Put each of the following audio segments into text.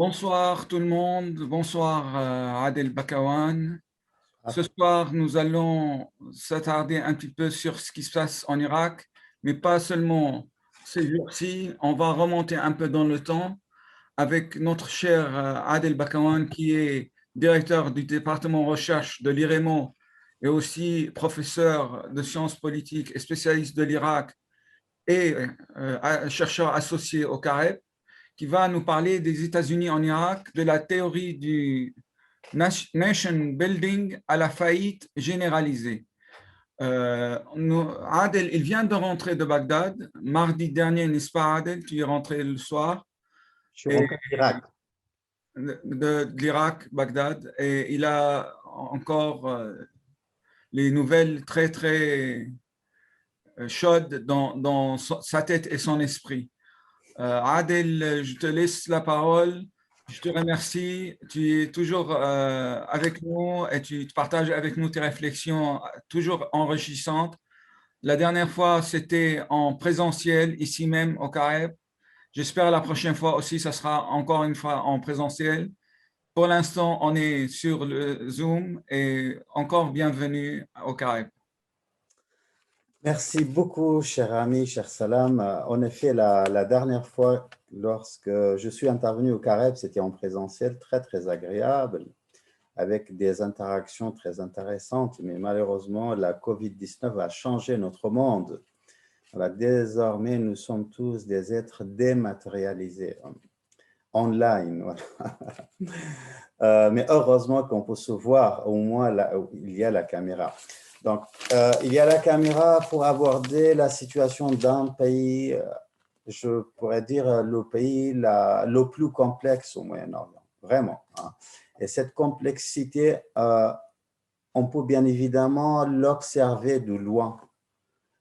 Bonsoir tout le monde, bonsoir Adel Bakawan. Ah, Ce soir, nous allons s'attarder un petit peu sur ce qui se passe en Irak, mais pas seulement ces jours-ci. On va remonter un peu dans le temps avec notre cher Adel Bakawan, qui est directeur du département recherche de l'IREMO et aussi professeur de sciences politiques et spécialiste de l'Irak et chercheur associé au CAREP, qui va nous parler des États-Unis en Irak, de la théorie du nation building à la faillite généralisée. Adel, il vient de rentrer de Bagdad. Mardi dernier, n'est-ce pas, Adel? Tu es rentré le soir je suis et rentré d'Irak. de l'Irak, Bagdad, et il a encore les nouvelles très, très chaudes dans sa tête et son esprit. Adel, je te laisse la parole. Je te remercie. Tu es toujours avec nous et tu partages avec nous tes réflexions toujours enrichissantes. La dernière fois, c'était en présentiel, ici même au Carême. J'espère la prochaine fois aussi, ça sera encore une fois en présentiel. Pour l'instant, on est sur le Zoom et encore bienvenue au Carême. Merci beaucoup, cher ami, cher Salam. En effet, la dernière fois, lorsque je suis intervenu au Carême, c'était en présentiel, très, très agréable, avec des interactions très intéressantes. Mais malheureusement, la COVID-19 a changé notre monde. Voilà, désormais, nous sommes tous des êtres dématérialisés, online. Voilà. Mais heureusement qu'on peut se voir, au moins là où il y a la caméra. Donc, il y a la caméra pour aborder la situation d'un pays, je pourrais dire le pays le plus complexe au Moyen-Orient, vraiment. Hein. Et cette complexité, on peut bien évidemment l'observer de loin,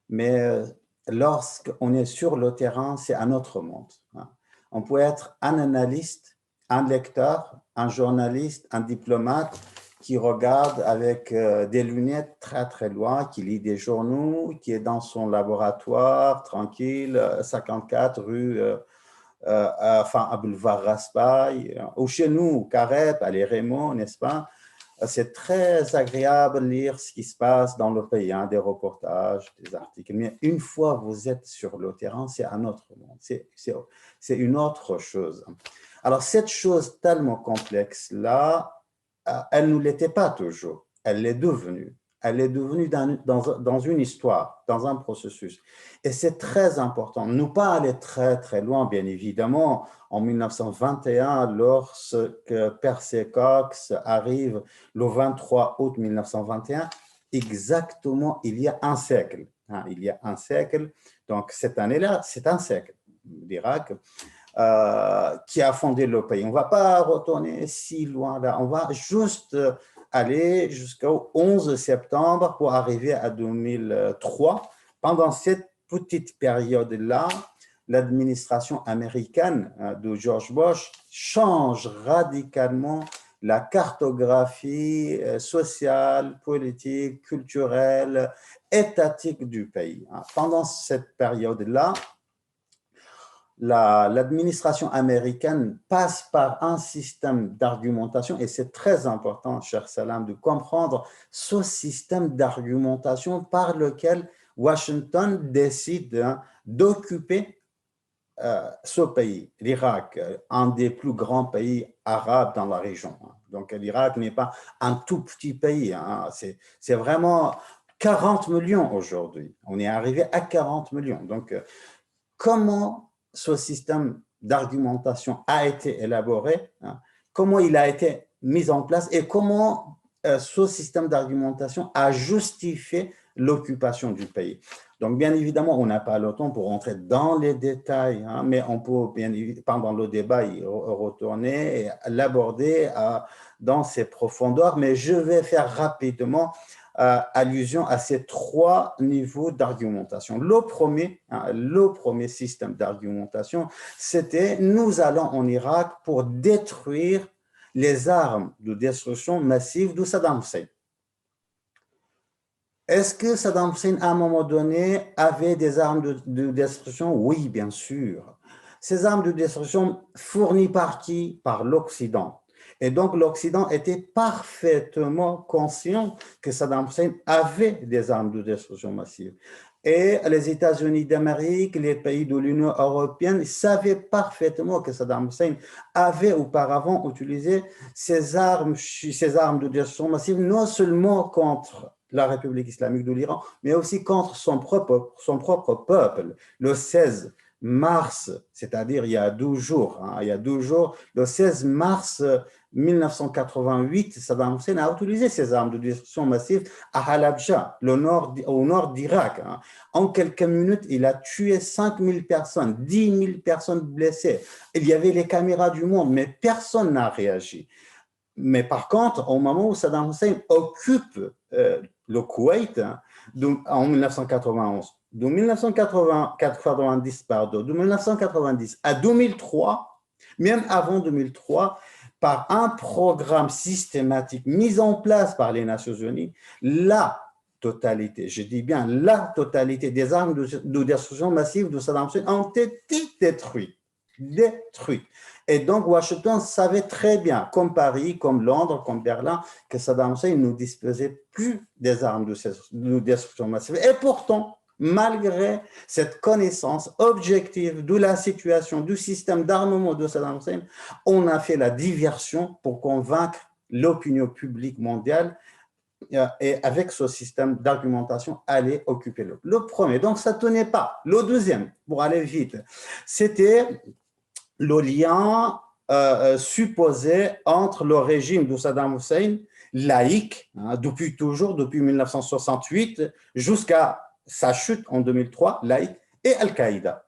mais lorsqu'on est sur le terrain, c'est un autre monde. Hein. On peut être un analyste, un lecteur, un journaliste, un diplomate qui regarde avec des lunettes très très loin, qui lit des journaux, qui est dans son laboratoire tranquille, 54 rue boulevard Raspail, ou chez nous, Carep, à l'Érémont, n'est-ce pas? C'est très agréable de lire ce qui se passe dans le pays, hein, des reportages, des articles. Mais une fois que vous êtes sur le terrain, c'est un autre monde, c'est une autre chose. Alors, cette chose tellement complexe-là, elle ne l'était pas toujours, elle l'est devenue. Elle est devenue dans une histoire, dans un processus. Et c'est très important. Ne pas aller très, très loin, bien évidemment. En 1921, lorsque Percy Cox arrive le 23 août 1921, exactement il y a un siècle. Hein, il y a un siècle. Donc, cette année-là, c'est un siècle. L'Irak, qui a fondé le pays. On ne va pas retourner si loin là, on va juste aller jusqu'au 11 septembre pour arriver à 2003. Pendant cette petite période-là, l'administration américaine de George Bush change radicalement la cartographie sociale, politique, culturelle, étatique du pays. Pendant cette période-là, l'administration américaine passe par un système d'argumentation, et c'est très important, cher Salam, de comprendre ce système d'argumentation par lequel Washington décide d'occuper ce pays, l'Irak, un des plus grands pays arabes dans la région. Donc l'Irak n'est pas un tout petit pays, hein. C'est vraiment 40 millions aujourd'hui. On est arrivé à 40 millions. Donc comment ce système d'argumentation a été élaboré, hein, comment il a été mis en place et comment ce système d'argumentation a justifié l'occupation du pays. Donc, bien évidemment, on n'a pas le temps pour rentrer dans les détails, hein, mais on peut, bien évidemment, pendant le débat, y retourner et l'aborder dans ses profondeurs, mais je vais faire rapidement allusion à ces trois niveaux d'argumentation. Le premier système d'argumentation, c'était nous allons en Irak pour détruire les armes de destruction massive de Saddam Hussein. Est-ce que Saddam Hussein, à un moment donné, avait des armes de destruction? Oui, bien sûr. Ces armes de destruction fournies par qui? Par l'Occident. Et donc, l'Occident était parfaitement conscient que Saddam Hussein avait des armes de destruction massive. Et les États-Unis d'Amérique, les pays de l'Union européenne savaient parfaitement que Saddam Hussein avait auparavant utilisé ces armes de destruction massive, non seulement contre la République islamique de l'Iran, mais aussi contre son propre peuple. Le 16 mars, c'est-à-dire il y a 12 jours, le 16 mars 1988, Saddam Hussein a utilisé ces armes de destruction massive à Halabja, au nord d'Irak. En quelques minutes, il a tué 5000 personnes, 10 000 personnes blessées. Il y avait les caméras du monde, mais personne n'a réagi. Mais par contre, au moment où Saddam Hussein occupe le Koweït en 1991, de 1990 à 2003, même avant 2003, par un programme systématique mis en place par les Nations Unies, la totalité, je dis bien la totalité des armes de destruction massive de Saddam Hussein ont été détruites. Et donc, Washington savait très bien, comme Paris, comme Londres, comme Berlin, que Saddam Hussein ne disposait plus des armes de destruction massive. Et pourtant, malgré cette connaissance objective de la situation, du système d'armement de Saddam Hussein, on a fait la diversion pour convaincre l'opinion publique mondiale et avec ce système d'argumentation, aller occuper le premier. Donc, ça ne tenait pas. Le deuxième, pour aller vite, c'était le lien supposé entre le régime de Saddam Hussein, laïque, depuis toujours, depuis 1968, jusqu'à sa chute en 2003, laïque, et Al-Qaïda.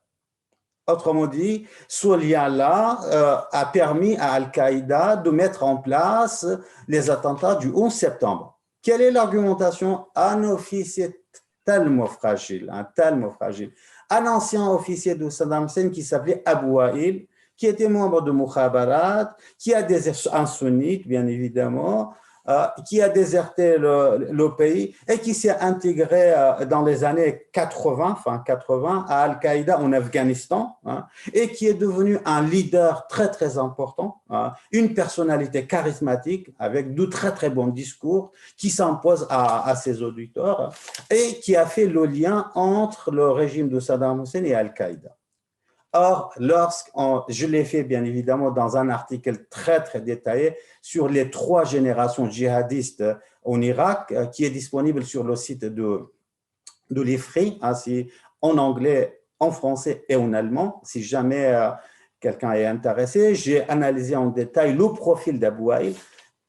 Autrement dit, ce lien-là a permis à Al-Qaïda de mettre en place les attentats du 11 septembre. Quelle est l'argumentation? Un officier tellement fragile, un ancien officier de Saddam Hussein qui s'appelait Abu Wa'il, qui était membre de Mukhabarat, qui a déserté, un sunnite bien évidemment, qui a déserté le pays et qui s'est intégré dans les années 80 à Al-Qaïda en Afghanistan, et qui est devenu un leader très très important, une personnalité charismatique avec de très très bons discours qui s'impose à ses auditeurs et qui a fait le lien entre le régime de Saddam Hussein et Al-Qaïda. Or, je l'ai fait bien évidemment dans un article très très détaillé sur les 3 générations djihadistes en Irak, qui est disponible sur le site de l'IFRI, en anglais, en français et en allemand. Si jamais quelqu'un est intéressé, j'ai analysé en détail le profil d'Abu Wa'il.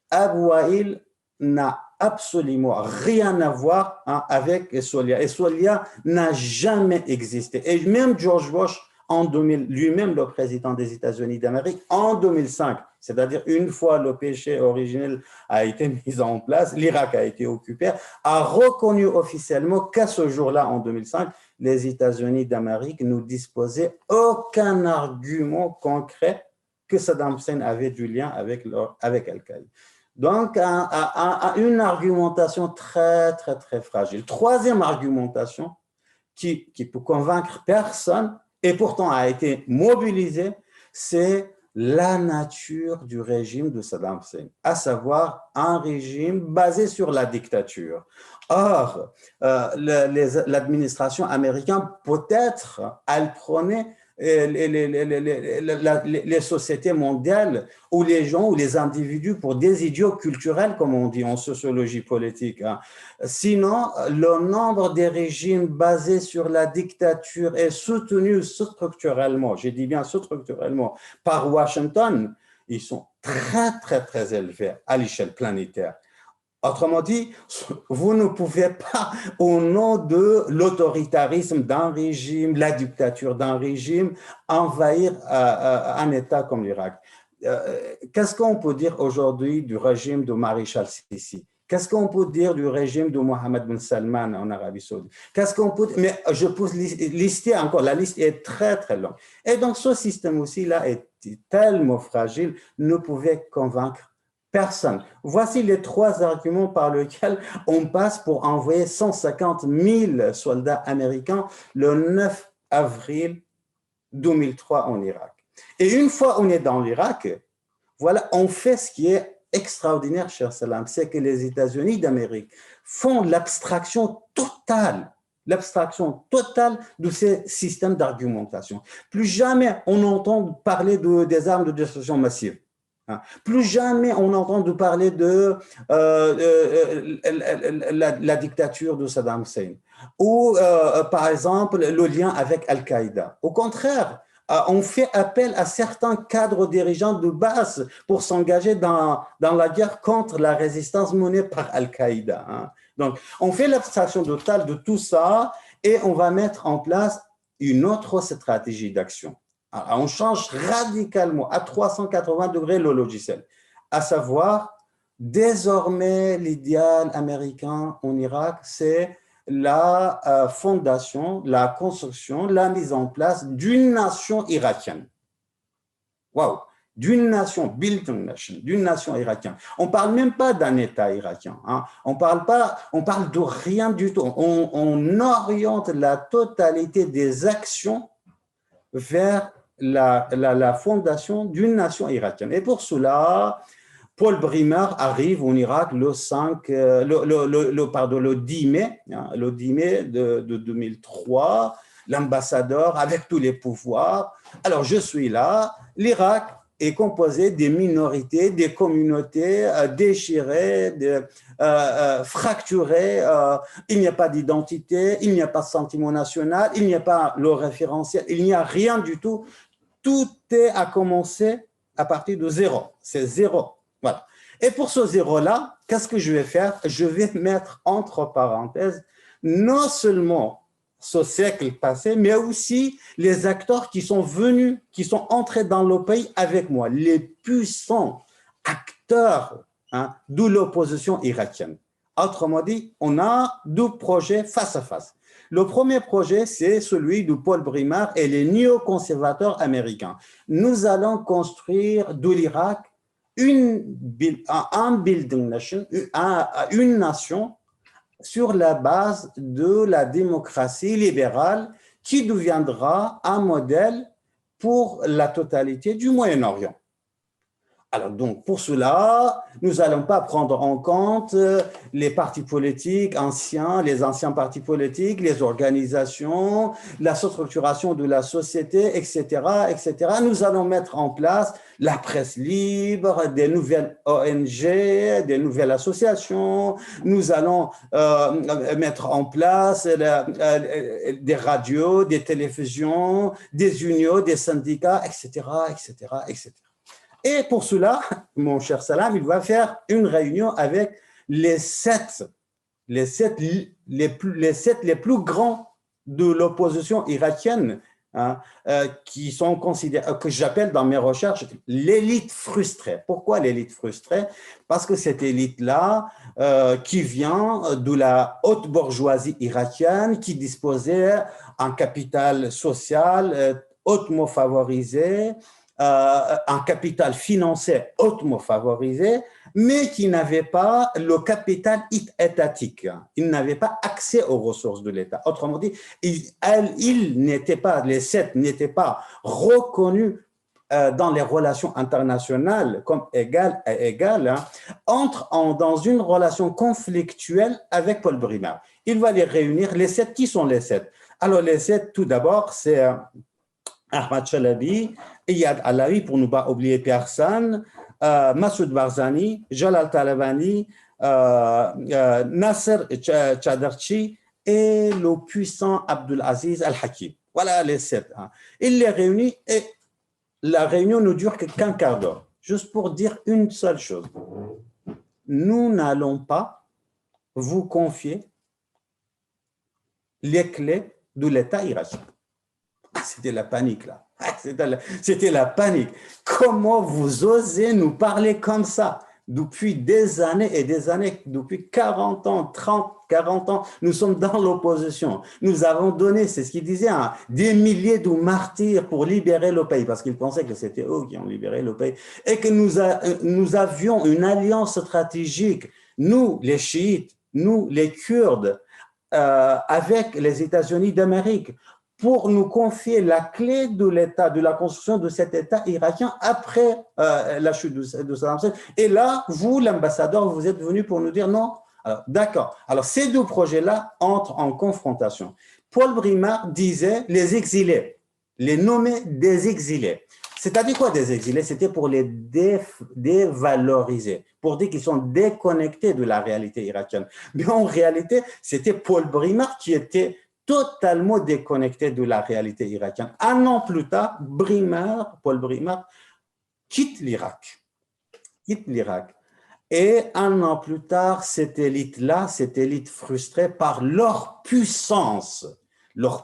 Abu Wa'il n'a absolument rien à voir avec Solia. Et Solia n'a jamais existé. Et même George Bush, en 2000, lui-même le président des États-Unis d'Amérique, en 2005, c'est-à-dire une fois le péché originel a été mis en place, l'Irak a été occupé, a reconnu officiellement qu'à ce jour-là, en 2005, les États-Unis d'Amérique ne disposaient aucun argument concret que Saddam Hussein avait du lien avec Al-Qaïda. Donc, une argumentation très, très, très fragile. Troisième argumentation qui peut convaincre personne, et pourtant a été mobilisé, c'est la nature du régime de Saddam Hussein, à savoir un régime basé sur la dictature. Or, l'administration américaine, peut-être, elle prenait les sociétés mondiales ou les gens ou les individus pour des idiots culturels, comme on dit en sociologie politique. Sinon, le nombre des régimes basés sur la dictature est soutenu structurellement, je dis bien structurellement, par Washington. Ils sont très, très, très élevés à l'échelle planétaire. Autrement dit, vous ne pouvez pas, au nom de l'autoritarisme d'un régime, la dictature d'un régime, envahir un État comme l'Irak. Qu'est-ce qu'on peut dire aujourd'hui du régime de Maréchal Sissi? Qu'est-ce qu'on peut dire du régime de Mohammed bin Salman en Arabie Saoudite? Qu'est-ce qu'on peut dire? Mais je peux lister encore, la liste est très très longue. Et donc ce système aussi-là est tellement fragile, ne pouvait convaincre personne. Voici les 3 arguments par lesquels on passe pour envoyer 150 000 soldats américains le 9 avril 2003 en Irak. Et une fois on est dans l'Irak, voilà, on fait ce qui est extraordinaire, cher Salam, c'est que les États-Unis d'Amérique font l'abstraction totale de ces systèmes d'argumentation. Plus jamais on entend parler des armes de destruction massive. Plus jamais on entend parler de la dictature de Saddam Hussein ou, par exemple, le lien avec Al-Qaïda. Au contraire, on fait appel à certains cadres dirigeants de base pour s'engager dans la guerre contre la résistance menée par Al-Qaïda. Donc, on fait l'abstraction totale de tout ça et on va mettre en place une autre stratégie d'action. On change radicalement à 380 degrés le logiciel, à savoir, désormais, l'idéal américain en Irak, c'est la fondation, la construction, la mise en place d'une nation irakienne. Waouh! D'une nation, building nation, d'une nation irakienne. On ne parle même pas d'un État irakien. On parle de rien du tout. On oriente la totalité des actions vers la fondation d'une nation irakienne. Et pour cela, Paul Bremer arrive en Irak le 10 mai, le 10 mai de 2003, l'ambassadeur avec tous les pouvoirs. Alors, je suis là. L'Irak est composé des minorités, des communautés déchirées, fracturées. Il n'y a pas d'identité, il n'y a pas de sentiment national, il n'y a pas le référentiel, il n'y a rien du tout. Tout est à commencer à partir de zéro. C'est zéro. Voilà. Et pour ce zéro-là, qu'est-ce que je vais faire? Je vais mettre entre parenthèses non seulement ce siècle passé, mais aussi les acteurs qui sont venus, qui sont entrés dans le pays avec moi, les puissants acteurs de l'opposition irakienne. Autrement dit, on a deux projets face à face. Le premier projet, c'est celui de Paul Bremer et les néoconservateurs américains. Nous allons construire de l'Irak une nation sur la base de la démocratie libérale qui deviendra un modèle pour la totalité du Moyen-Orient. Alors donc, pour cela, nous n'allons pas prendre en compte les partis politiques anciens, les anciens partis politiques, les organisations, la structuration de la société, etc., etc. Nous allons mettre en place la presse libre, des nouvelles ONG, des nouvelles associations. Nous allons mettre en place des radios, des télévisions, des unions, des syndicats, etc., etc., etc. Et pour cela, mon cher Salam, il va faire une réunion avec les sept les plus grands de l'opposition irakienne, qui sont considérés, que j'appelle dans mes recherches l'élite frustrée. Pourquoi l'élite frustrée? Parce que cette élite-là, qui vient de la haute bourgeoisie irakienne, qui disposait d'un capital social hautement favorisé, un capital financier hautement favorisé, mais qui n'avait pas le capital étatique. Ils n'avaient pas accès aux ressources de l'État. Autrement dit, les sept n'étaient pas reconnus dans les relations internationales comme égal à égal, entrent dans une relation conflictuelle avec Paul Bremer. Il va les réunir. Les sept, qui sont les sept? Alors les sept, tout d'abord, c'est Ahmad Chalabi, Iyad Allawi, pour ne pas oublier personne, Massoud Barzani, Jalal Talabani, Nasser Chadarchi et le puissant Abdulaziz Al-Hakim. Voilà les sept. Il les réunit et la réunion ne dure qu'un quart d'heure, juste pour dire une seule chose. Nous n'allons pas vous confier les clés de l'État irakien. C'était la panique, là. C'était la panique. Comment vous osez nous parler comme ça? Depuis des années et des années, depuis 40 ans, 30, 40 ans, nous sommes dans l'opposition. Nous avons donné, c'est ce qu'il disait, des milliers de martyrs pour libérer le pays, parce qu'ils pensaient que c'était eux qui ont libéré le pays, et que nous avions une alliance stratégique, nous, les chiites, nous, les Kurdes, avec les États-Unis d'Amérique, pour nous confier la clé de l'État, de la construction de cet État irakien après la chute de Saddam Hussein. Et là, vous, l'ambassadeur, vous êtes venu pour nous dire non. Alors, d'accord. Alors, ces deux projets-là entrent en confrontation. Paul Brimard disait les exilés, les nommés des exilés. C'est-à-dire quoi des exilés? C'était pour les dévaloriser, pour dire qu'ils sont déconnectés de la réalité irakienne. Mais en réalité, c'était Paul Brimard qui était totalement déconnecté de la réalité irakienne. Un an plus tard, Paul Brimard quitte l'Irak. Et un an plus tard, cette élite-là, cette élite frustrée par leur puissance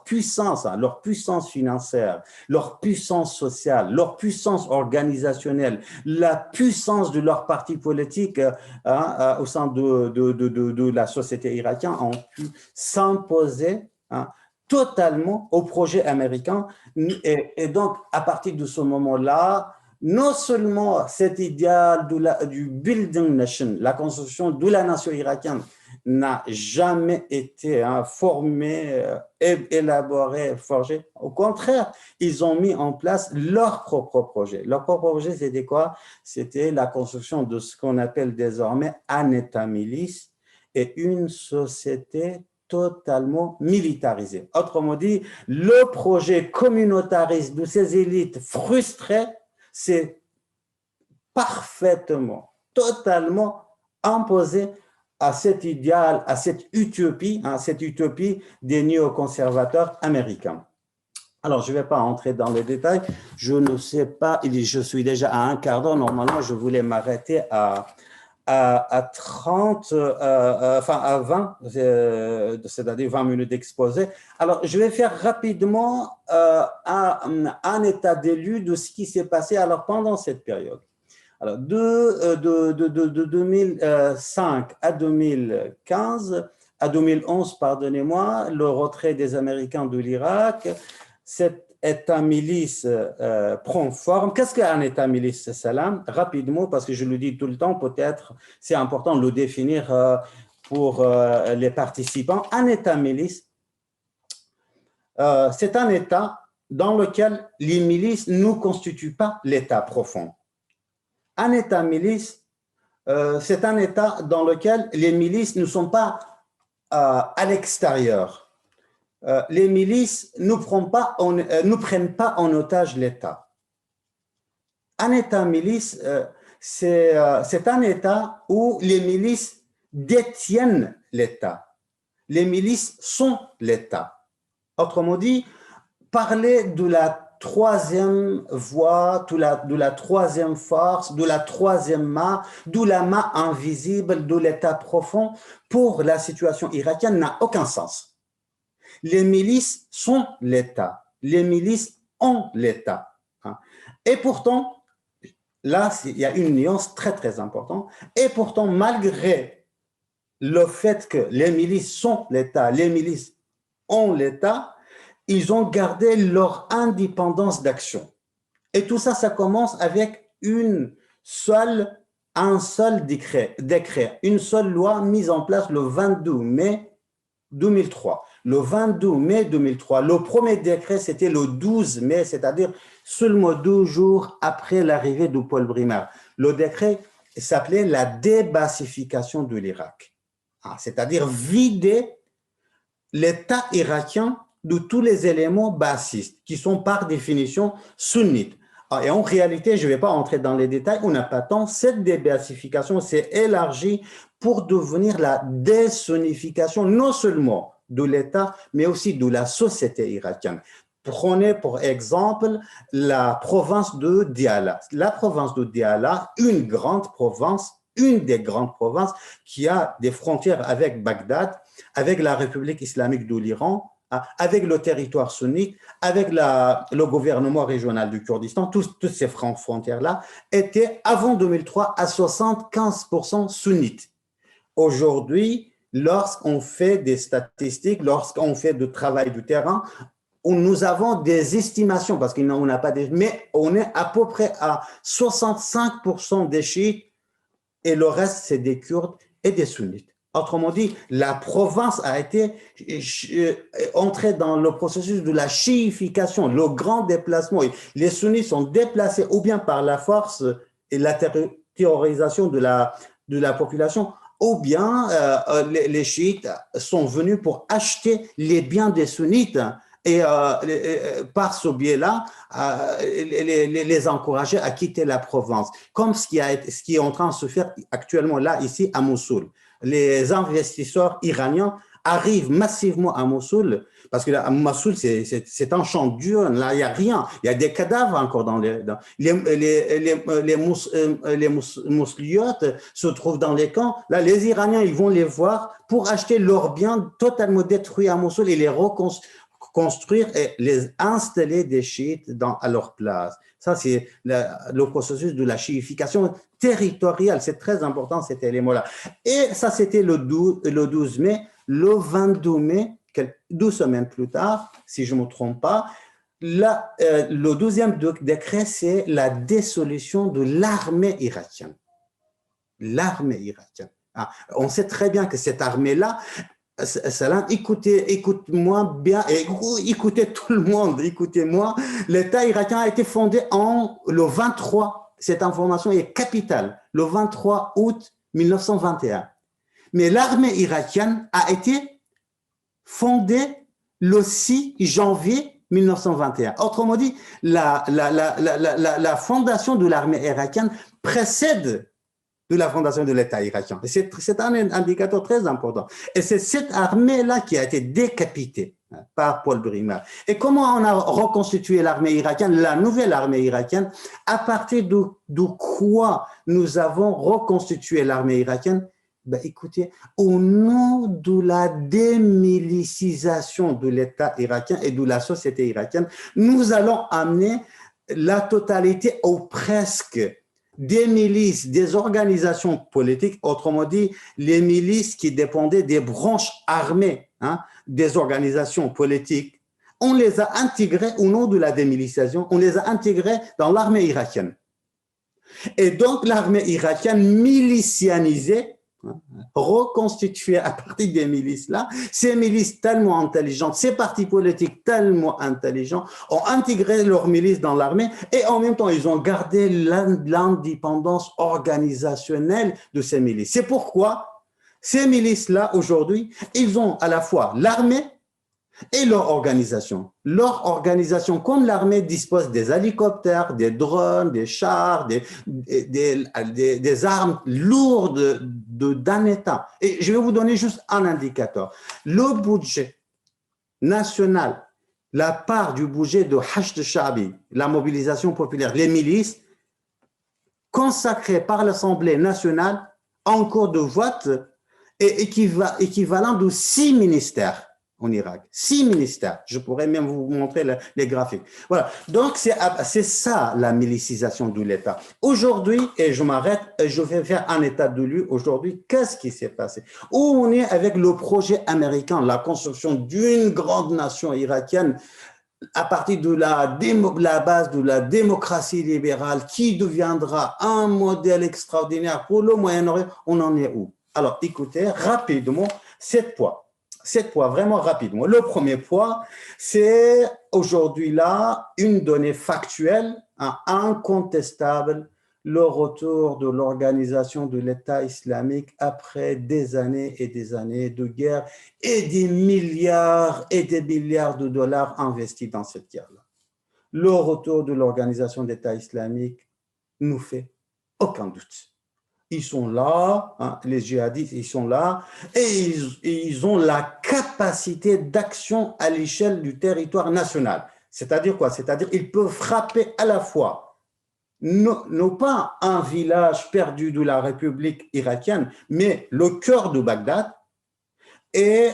financière, leur puissance sociale, leur puissance organisationnelle, la puissance de leur parti politique au sein de la société irakienne ont pu s'imposer totalement au projet américain. Et donc, à partir de ce moment-là, non seulement cet idéal du building nation, la construction de la nation irakienne, n'a jamais été formé, élaboré, forgé. Au contraire, ils ont mis en place leur propre projet. Leur propre projet, c'était quoi? C'était la construction de ce qu'on appelle désormais un État-milice et une société totalement militarisée. Autrement dit, le projet communautariste de ces élites frustrées, c'est parfaitement, totalement imposé à cet idéal, à cette utopie des néoconservateurs américains. Alors, je ne vais pas entrer dans les détails. Je ne sais pas, je suis déjà à un quart d'heure. Normalement, je voulais m'arrêter à 30, à 20, c'est-à-dire 20 minutes d'exposé. Alors, je vais faire rapidement un état des lieux de ce qui s'est passé alors pendant cette période. Alors, de 2005 à 2015, à 2011, pardonnez-moi, le retrait des Américains de l'Irak, cet État-milice prend forme. Qu'est-ce qu'un État-milice, Salam? Rapidement, parce que je le dis tout le temps, peut-être c'est important de le définir pour les participants. Un État-milice, c'est un État dans lequel les milices ne constituent pas l'État profond. Un État-milice, c'est un État dans lequel les milices ne sont pas à l'extérieur. Les milices ne prennent pas en otage l'État. Un État-milice, c'est un État où les milices détiennent l'État. Les milices sont l'État. Autrement dit, parler de la troisième voie, de la troisième force, de la troisième main, de la main invisible de l'État profond pour la situation irakienne n'a aucun sens. Les milices sont l'État. Les milices ont l'État. Et pourtant, là, il y a une nuance très, très importante. Et pourtant, malgré le fait que les milices sont l'État, les milices ont l'État, ils ont gardé leur indépendance d'action. Et tout ça, ça commence avec un seul décret, une seule loi mise en place le 22 mai 2003. Le 22 mai 2003, le premier décret, c'était le 12 mai, c'est-à-dire seulement 2 jours après l'arrivée de Paul Brimard. Le décret s'appelait la débassification de l'Irak, c'est-à-dire vider l'État irakien de tous les éléments bassistes qui sont par définition sunnites. Et en réalité, je ne vais pas entrer dans les détails, on n'a pas tant, cette débassification s'est élargie pour devenir la désunnification non seulement de l'État, mais aussi de la société irakienne. Prenez pour exemple la province de Diyala. La province de Diyala, une des grandes provinces qui a des frontières avec Bagdad, avec la République islamique de l'Iran, avec le territoire sunnite, avec le gouvernement régional du Kurdistan, toutes ces frontières-là étaient avant 2003 à 75% sunnites. Aujourd'hui, lorsqu'on fait des statistiques, lorsqu'on fait du travail du terrain, nous avons des estimations, parce qu'on n'a pas mais on est à peu près à 65% des chiites et le reste, c'est des Kurdes et des sunnites. Autrement dit, la province a été entrée dans le processus de la chiification, le grand déplacement. Les sunnites sont déplacés ou bien par la force et la terrorisation de la population, ou bien les chiites sont venus pour acheter les biens des sunnites et par ce biais-là, les encourager à quitter la province, comme ce qui est en train de se faire actuellement là, ici, à Mossoul. Les investisseurs iraniens arrivent massivement à Mossoul, parce que à Mossoul, c'est un champ dur, là, il n'y a rien. Il y a des cadavres encore dans les mousliotes se trouvent dans les camps. Là, les Iraniens, ils vont les voir pour acheter leurs biens totalement détruits à Mossoul et les reconstruire et les installer des chiites à leur place. Ça, c'est le processus de la chiification territoriale. C'est très important, cet élément-là. Et ça, c'était le 12 mai. Le 22 mai, 12 semaines plus tard, si je ne me trompe pas, le 12e décret, c'est la dissolution de l'armée irakienne. L'armée irakienne. Ah, on sait très bien que cette armée-là, Salam, écoute-moi bien, écoutez tout le monde, écoutez-moi. L'État irakien a été fondé le 23, cette information est capitale, le 23 août 1921. Mais l'armée irakienne a été fondée le 6 janvier 1921. Autrement dit, la fondation de l'armée irakienne précède de la fondation de l'État irakien. C'est un indicateur très important. Et c'est cette armée-là qui a été décapitée par Paul Brima. Et comment on a reconstitué l'armée irakienne, la nouvelle armée irakienne, à partir de quoi nous avons reconstitué l'armée irakienne? Ben, écoutez, au nom de la démilicisation de l'État irakien et de la société irakienne, nous allons amener la totalité ou presque des milices, des organisations politiques, autrement dit, les milices qui dépendaient des branches armées, des organisations politiques, on les a intégrées au nom de la démilicisation, on les a intégrées dans l'armée irakienne. Et donc, l'armée irakienne milicianisée, reconstituée à partir des milices-là, ces milices tellement intelligentes, ces partis politiques tellement intelligents ont intégré leurs milices dans l'armée et en même temps, ils ont gardé l'indépendance organisationnelle de ces milices. C'est pourquoi ces milices-là, aujourd'hui, ils ont à la fois l'armée et leur organisation. Leur organisation, comme l'armée dispose des hélicoptères, des drones, des chars, des armes lourdes d'un État. Et je vais vous donner juste un indicateur. Le budget national, la part du budget de Hashd Shabi, la mobilisation populaire, les milices, consacrée par l'Assemblée nationale en cours de vote, est équivalent de 6 ministères. En Irak, 6 ministères. Je pourrais même vous montrer les graphiques. Voilà. Donc, c'est ça la milicisation de l'État. Aujourd'hui, et je m'arrête, je vais faire un état de lieu. Aujourd'hui, qu'est-ce qui s'est passé? Où on est avec le projet américain, la construction d'une grande nation irakienne à partir de la base de la démocratie libérale qui deviendra un modèle extraordinaire pour le Moyen-Orient. On en est où? Alors, écoutez, rapidement, 7 points. 7 points, vraiment rapidement. Le premier point, c'est aujourd'hui là une donnée factuelle, incontestable, le retour de l'organisation de l'État islamique après des années et des années de guerre et des milliards de dollars investis dans cette guerre-là. Le retour de l'organisation d'État islamique nous fait aucun doute. Ils sont là, les djihadistes, ils sont là, et ils ont la capacité d'action à l'échelle du territoire national. C'est-à-dire quoi? C'est-à-dire qu'ils peuvent frapper à la fois, non pas un village perdu de la République irakienne, mais le cœur de Bagdad et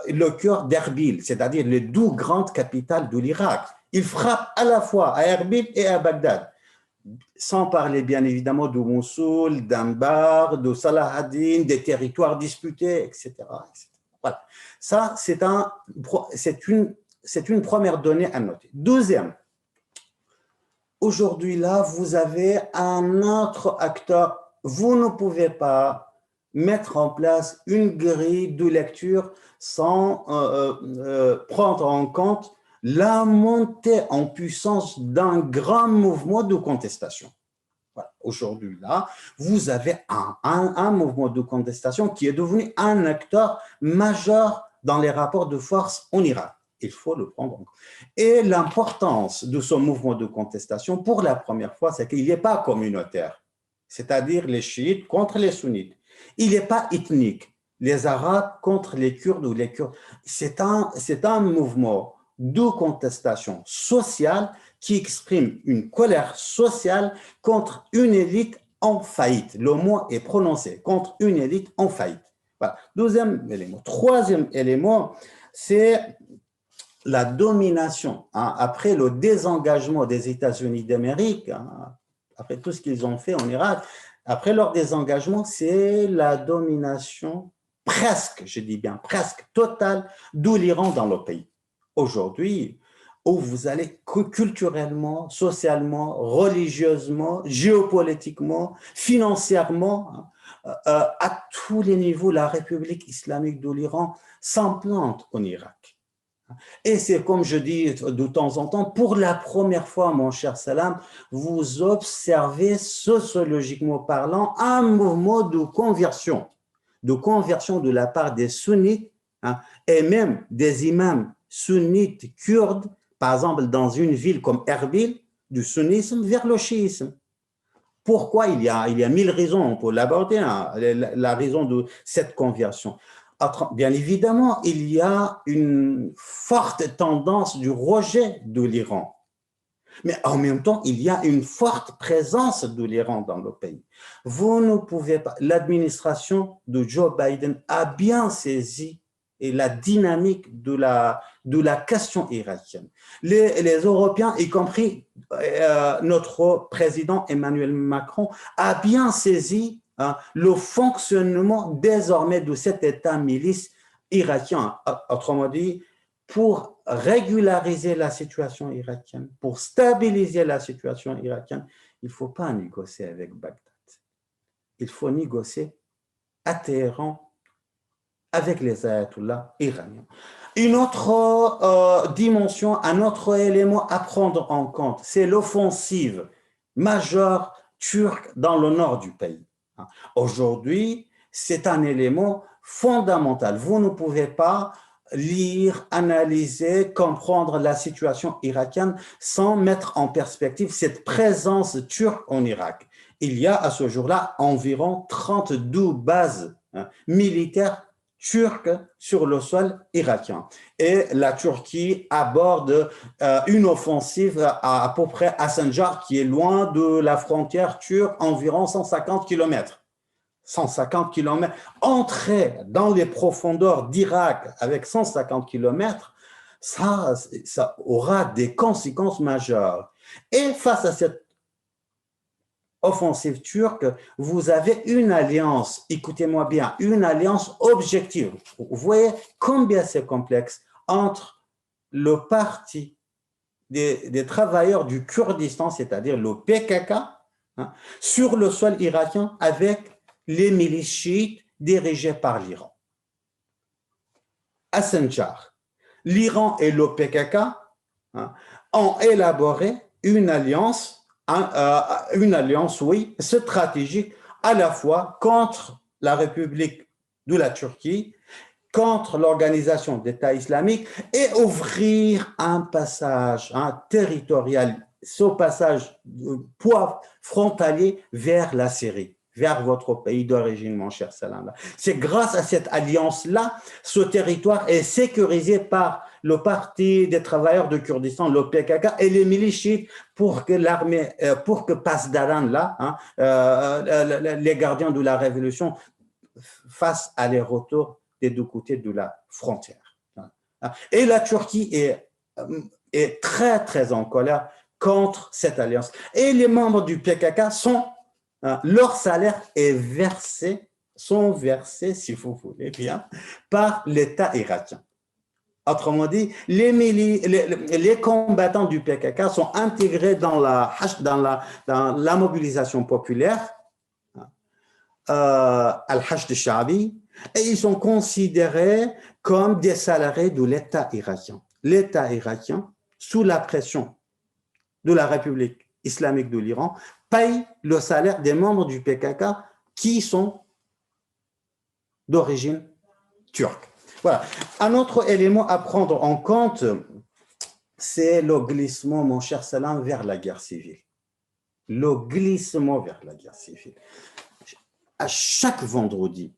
le cœur d'Erbil, c'est-à-dire les 2 grandes capitales de l'Irak. Ils frappent à la fois à Erbil et à Bagdad. Sans parler bien évidemment de Mossoul, d'Anbar, de Salah ad-Din, des territoires disputés, etc. Voilà. Ça, c'est une première donnée à noter. Deuxième, aujourd'hui là, vous avez un autre acteur. Vous ne pouvez pas mettre en place une grille de lecture sans prendre en compte la montée en puissance d'un grand mouvement de contestation. Voilà. Aujourd'hui, là, vous avez un mouvement de contestation qui est devenu un acteur majeur dans les rapports de force en Irak. Il faut le prendre en compte. Et l'importance de ce mouvement de contestation, pour la première fois, c'est qu'il n'est pas communautaire, c'est-à-dire les chiites contre les sunnites. Il n'est pas ethnique, les Arabes contre les Kurdes ou les Kurdes. C'est un mouvement de contestation sociale qui exprime une colère sociale contre une élite en faillite. Le mot est prononcé, contre une élite en faillite. Voilà. Deuxième élément. Troisième élément, c'est la domination. Après le désengagement des États-Unis d'Amérique, après tout ce qu'ils ont fait en Irak, après leur désengagement, c'est la domination presque, je dis bien presque totale, de l'Iran dans le pays. Aujourd'hui, où vous allez culturellement, socialement, religieusement, géopolitiquement, financièrement, à tous les niveaux, la République islamique de l'Iran s'implante en Irak. Et c'est comme je dis de temps en temps, pour la première fois, mon cher Salam, vous observez sociologiquement parlant un mouvement de conversion de la part des sunnites et même des imams sunnites kurdes, par exemple dans une ville comme Erbil, du sunnisme vers le chiisme. Pourquoi il y a 1000 raisons pour l'aborder, la raison de cette conversion. Bien évidemment, il y a une forte tendance du rejet de l'Iran. Mais en même temps, il y a une forte présence de l'Iran dans le pays. Vous ne pouvez pas. L'administration de Joe Biden a bien saisi la dynamique de la question irakienne. Les Européens, y compris notre président Emmanuel Macron, a bien saisi le fonctionnement désormais de cet État milice irakien. Autrement dit, pour régulariser la situation irakienne, pour stabiliser la situation irakienne, il ne faut pas négocier avec Bagdad. Il faut négocier à Téhéran avec les ayatollahs iraniens. Une autre dimension, un autre élément à prendre en compte, c'est l'offensive majeure turque dans le nord du pays. Aujourd'hui, c'est un élément fondamental. Vous ne pouvez pas lire, analyser, comprendre la situation irakienne sans mettre en perspective cette présence turque en Irak. Il y a à ce jour-là environ 32 bases militaires turques sur le sol irakien. Et la Turquie aborde une offensive à peu près à Sanjar, qui est loin de la frontière turque, environ 150 km. 150 km, entrer dans les profondeurs d'Irak avec 150 km, ça aura des conséquences majeures. Et face à cette offensive turque, vous avez une alliance, écoutez-moi bien, une alliance objective. Vous voyez combien c'est complexe entre le parti des travailleurs du Kurdistan, c'est-à-dire le PKK, sur le sol irakien avec les milices chiites dirigées par l'Iran. À Sanjar, l'Iran et le PKK ont élaboré une alliance, oui, stratégique à la fois contre la République de la Turquie, contre l'organisation d'État islamique et ouvrir un passage territorial, ce passage frontalier vers la Syrie, vers votre pays d'origine, mon cher Salam. C'est grâce à cette alliance-là, ce territoire est sécurisé par le Parti des travailleurs de Kurdistan, le PKK, et les milices chiites pour que l'armée, pour que Pasdaran, les gardiens de la révolution, fassent aller-retour des deux côtés de la frontière. Et la Turquie est très, très en colère contre cette alliance. Et les membres du PKK leur salaire sont versés, si vous voulez bien, par l'État irakien. Autrement dit, les combattants du PKK sont intégrés dans la mobilisation populaire al-Hashd al-Sha'bi, et ils sont considérés comme des salariés de l'État irakien. L'État irakien, sous la pression de la République islamique de l'Iran, paye le salaire des membres du PKK qui sont d'origine turque. Voilà. Un autre élément à prendre en compte, c'est le glissement, mon cher Salam, vers la guerre civile. Le glissement vers la guerre civile. À chaque vendredi,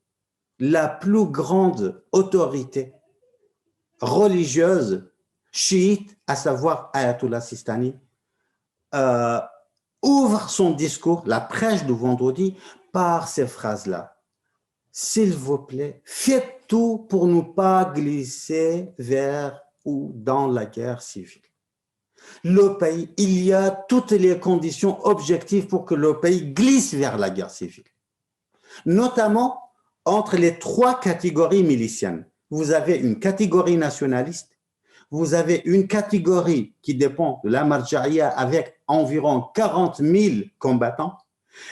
la plus grande autorité religieuse chiite, à savoir Ayatollah Sistani, ouvre son discours, la prêche du vendredi, par ces phrases-là. S'il vous plaît, faites tout pour ne pas glisser vers ou dans la guerre civile. Le pays, il y a toutes les conditions objectives pour que le pays glisse vers la guerre civile, notamment entre les trois catégories miliciennes. Vous avez une catégorie nationaliste, vous avez une catégorie qui dépend de la Marja'ia avec environ 40 000 combattants,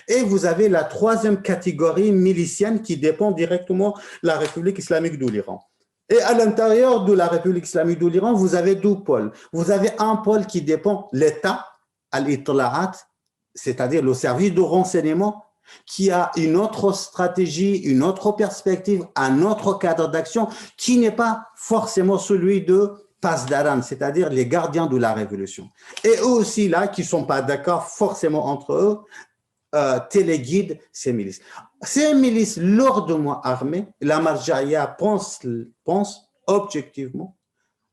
et vous avez la troisième catégorie milicienne qui dépend directement de la République islamique de l'Iran. Et à l'intérieur de la République islamique de l'Iran, vous avez deux pôles. Vous avez un pôle qui dépend de l'État, al-Itla'at, c'est-à-dire le service de renseignement, qui a une autre stratégie, une autre perspective, un autre cadre d'action, qui n'est pas forcément celui de Pasdaran, c'est-à-dire les gardiens de la révolution. Et eux aussi, là, qui ne sont pas d'accord forcément entre eux, téléguident ces milices. Ces milices lourdement armées, la Marja'ia pense objectivement,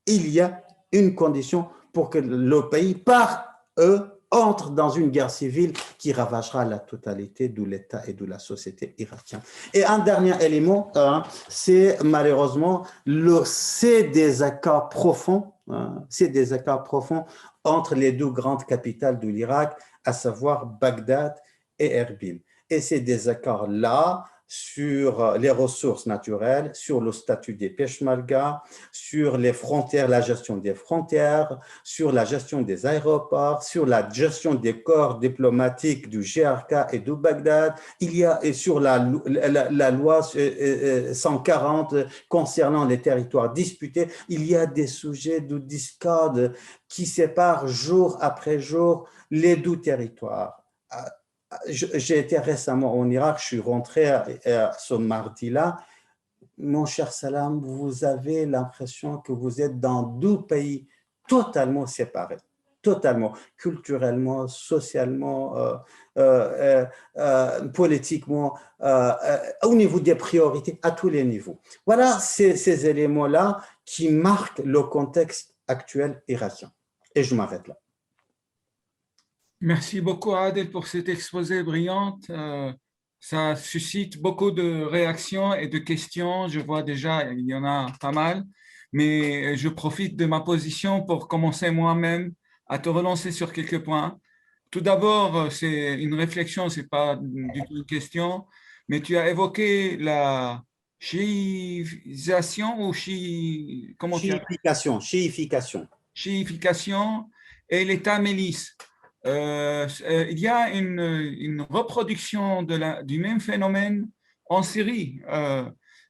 il y a une condition pour que le pays, par eux, entre dans une guerre civile qui ravagera la totalité de l'État et de la société irakienne. Et un dernier élément, c'est malheureusement ces désaccords profonds, entre les deux grandes capitales de l'Irak, à savoir Bagdad et Erbil. Et ces désaccords-là sur les ressources naturelles, sur le statut des Peshmerga, sur les frontières, la gestion des frontières, sur la gestion des aéroports, sur la gestion des corps diplomatiques du GRK et de Bagdad, il y a et sur la loi 140 concernant les territoires disputés, il y a des sujets de discorde qui séparent jour après jour les deux territoires. J'ai été récemment en Irak, je suis rentré ce mardi-là. Mon cher Salam, vous avez l'impression que vous êtes dans deux pays totalement séparés, totalement, culturellement, socialement, politiquement, au niveau des priorités, à tous les niveaux. Voilà ces éléments-là qui marquent le contexte actuel irakien. Et je m'arrête là. Merci beaucoup, Adel, pour cet exposé brillant. Ça suscite beaucoup de réactions et de questions. Je vois déjà, il y en a pas mal, mais je profite de ma position pour commencer moi-même à te relancer sur quelques points. Tout d'abord, c'est une réflexion, ce n'est pas du tout une question, mais tu as évoqué la chiisation ou comment tu as chiification et l'État milice. Il y a une reproduction du même phénomène en Syrie.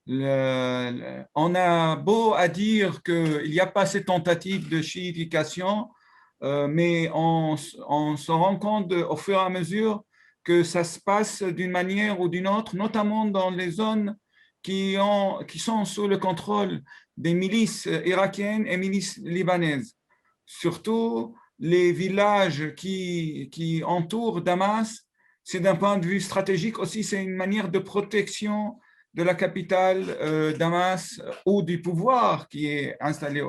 On a beau à dire qu'il n'y a pas cette tentative de chiification, mais on se rend compte au fur et à mesure que ça se passe d'une manière ou d'une autre, notamment dans les zones qui sont sous le contrôle des milices irakiennes et milices libanaises. Surtout les villages qui entourent Damas, c'est d'un point de vue stratégique aussi, c'est une manière de protection de la capitale Damas ou du pouvoir qui est installé à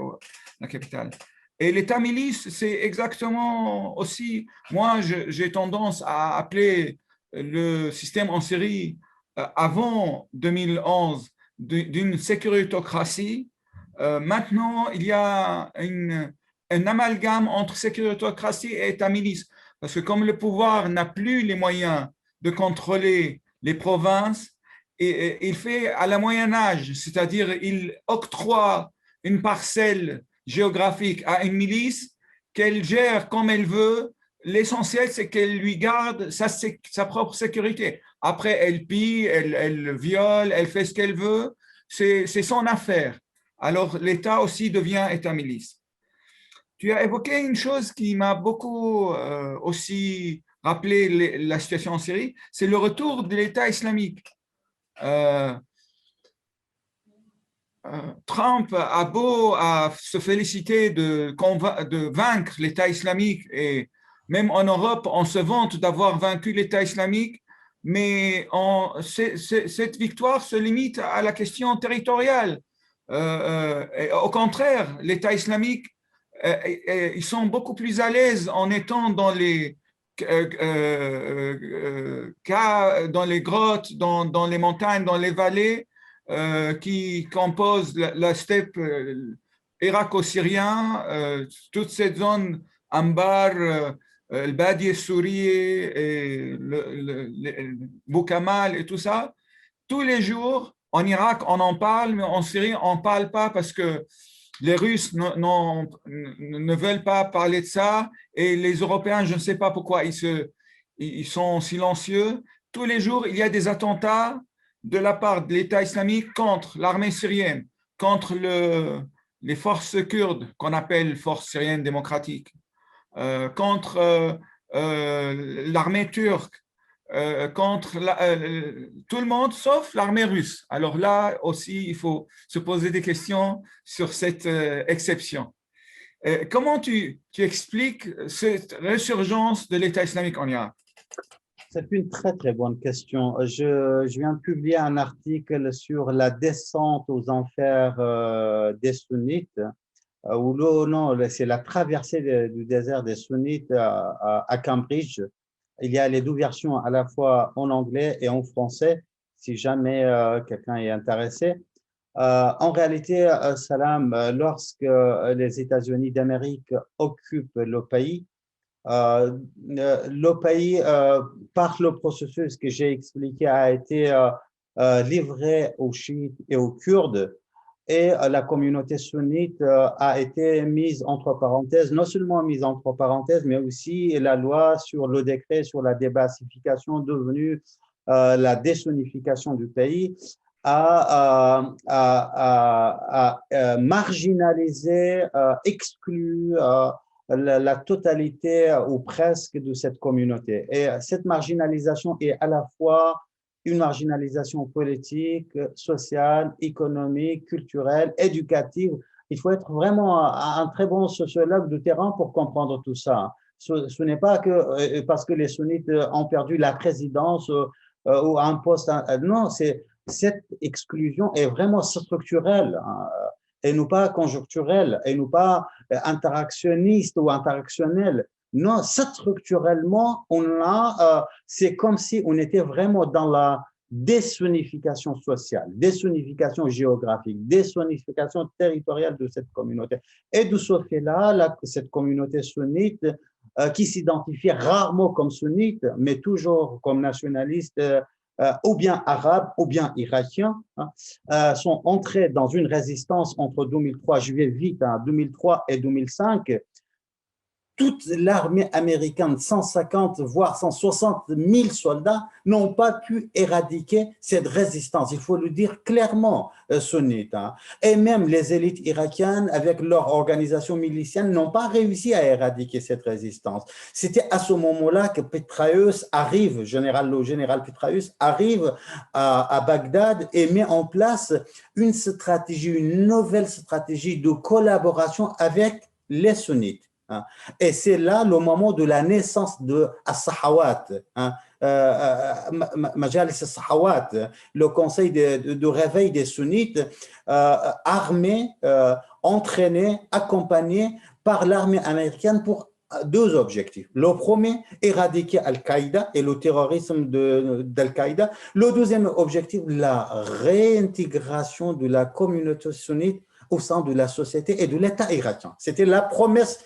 la capitale. Et l'État milice, c'est exactement aussi, moi j'ai tendance à appeler le système en Syrie avant 2011 d'une sécuritocratie. Maintenant, il y a un amalgame entre sécuritocratie et État milice. Parce que comme le pouvoir n'a plus les moyens de contrôler les provinces, il fait à la Moyen Âge, c'est-à-dire il octroie une parcelle géographique à une milice qu'elle gère comme elle veut l'essentiel, c'est qu'elle lui garde sa propre sécurité. Après, elle pille, elle viole, elle fait ce qu'elle veut. C'est son affaire. Alors, l'État aussi devient État-milice. Tu as évoqué une chose qui m'a beaucoup aussi rappelé la situation en Syrie, c'est le retour de l'État islamique. Trump a beau à se féliciter de vaincre l'État islamique, et même en Europe, on se vante d'avoir vaincu l'État islamique, mais cette victoire se limite à la question territoriale. Au contraire, l'État islamique, ils sont beaucoup plus à l'aise en étant dans les dans les grottes, dans les montagnes, dans les vallées, qui composent la steppe irako-syrien, toute cette zone Ambar, le Badi Sourié, et le Boukamal et tout ça. Tous les jours, en Irak, on en parle, mais en Syrie, on ne parle pas parce que les Russes ne veulent pas parler de ça, et les Européens, je ne sais pas pourquoi, ils sont silencieux. Tous les jours, il y a des attentats de la part de l'État islamique contre l'armée syrienne, contre les forces kurdes, qu'on appelle forces syriennes démocratiques, contre l'armée turque, contre tout le monde sauf l'armée russe. Alors là aussi, il faut se poser des questions sur cette exception. Comment tu expliques cette résurgence de l'État islamique en Irak? C'est une très, très bonne question. Je viens de publier un article sur la descente aux enfers des sunnites, où c'est la traversée du désert des sunnites à Cambridge. Il y a les deux versions à la fois en anglais et en français, si jamais quelqu'un est intéressé. En réalité, Salam, lorsque les États-Unis d'Amérique occupent le pays, par le processus que j'ai expliqué, a été livré aux chiites et aux kurdes, et la communauté sunnite a été mise entre parenthèses, non seulement mise entre parenthèses, mais aussi la loi sur le décret sur la débassification devenue la désunnification du pays a marginalisé, exclu la totalité ou presque de cette communauté. Et cette marginalisation est à la fois une marginalisation politique, sociale, économique, culturelle, éducative. Il faut être vraiment un très bon sociologue de terrain pour comprendre tout ça. Ce n'est pas que parce que les sunnites ont perdu la présidence ou un poste. Non, cette exclusion est vraiment structurelle et non pas conjoncturelle, et non pas interactionniste ou interactionnelle. Non, structurellement, c'est comme si on était vraiment dans la désunnification sociale, désunnification géographique, désunnification territoriale de cette communauté. Et de ce fait-là, cette communauté sunnite, qui s'identifie rarement comme sunnite, mais toujours comme nationaliste, ou bien arabes, ou bien irakiens, sont entrés dans une résistance entre 2003, je vais vite, 2003 et 2005. Toute l'armée américaine, 150 voire 160 000 soldats, n'ont pas pu éradiquer cette résistance. Il faut le dire clairement, sunnite. Et même les élites irakiennes, avec leur organisation milicienne, n'ont pas réussi à éradiquer cette résistance. C'était à ce moment-là que Petraeus arrive, le général Petraeus arrive à Bagdad et met en place une stratégie, une nouvelle stratégie de collaboration avec les sunnites. Et c'est là le moment de la naissance de As-Sahawat, Majalis As-Sahawat, le conseil de réveil des sunnites, armés, entraînés, accompagnés par l'armée américaine pour deux objectifs. Le premier, éradiquer Al-Qaïda et le terrorisme d'Al-Qaïda. Le deuxième objectif, la réintégration de la communauté sunnite au sein de la société et de l'État irakien. C'était la promesse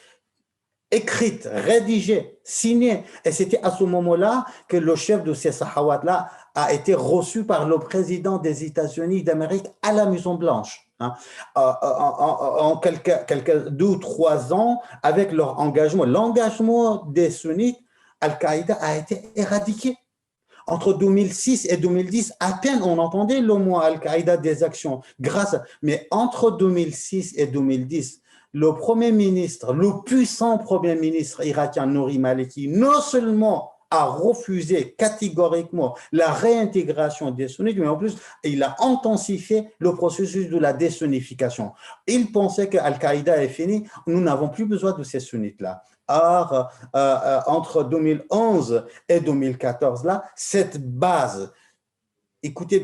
écrite, rédigée, signée. Et c'était à ce moment-là que le chef de ces Sahawat-là a été reçu par le président des États-Unis d'Amérique à la Maison-Blanche. hein. En quelques 2 ou 3 ans, avec leur engagement, l'engagement des sunnites, Al-Qaïda a été éradiqué. Entre 2006 et 2010, à peine on entendait le mot Al-Qaïda des actions. Mais entre 2006 et 2010, le Premier ministre, le puissant Premier ministre irakien Nouri Maliki, non seulement a refusé catégoriquement la réintégration des sunnites, mais en plus, il a intensifié le processus de la désunnification. Il pensait que Al-Qaïda est fini, nous n'avons plus besoin de ces sunnites-là. Or, entre 2011 et 2014, là, cette base, écoute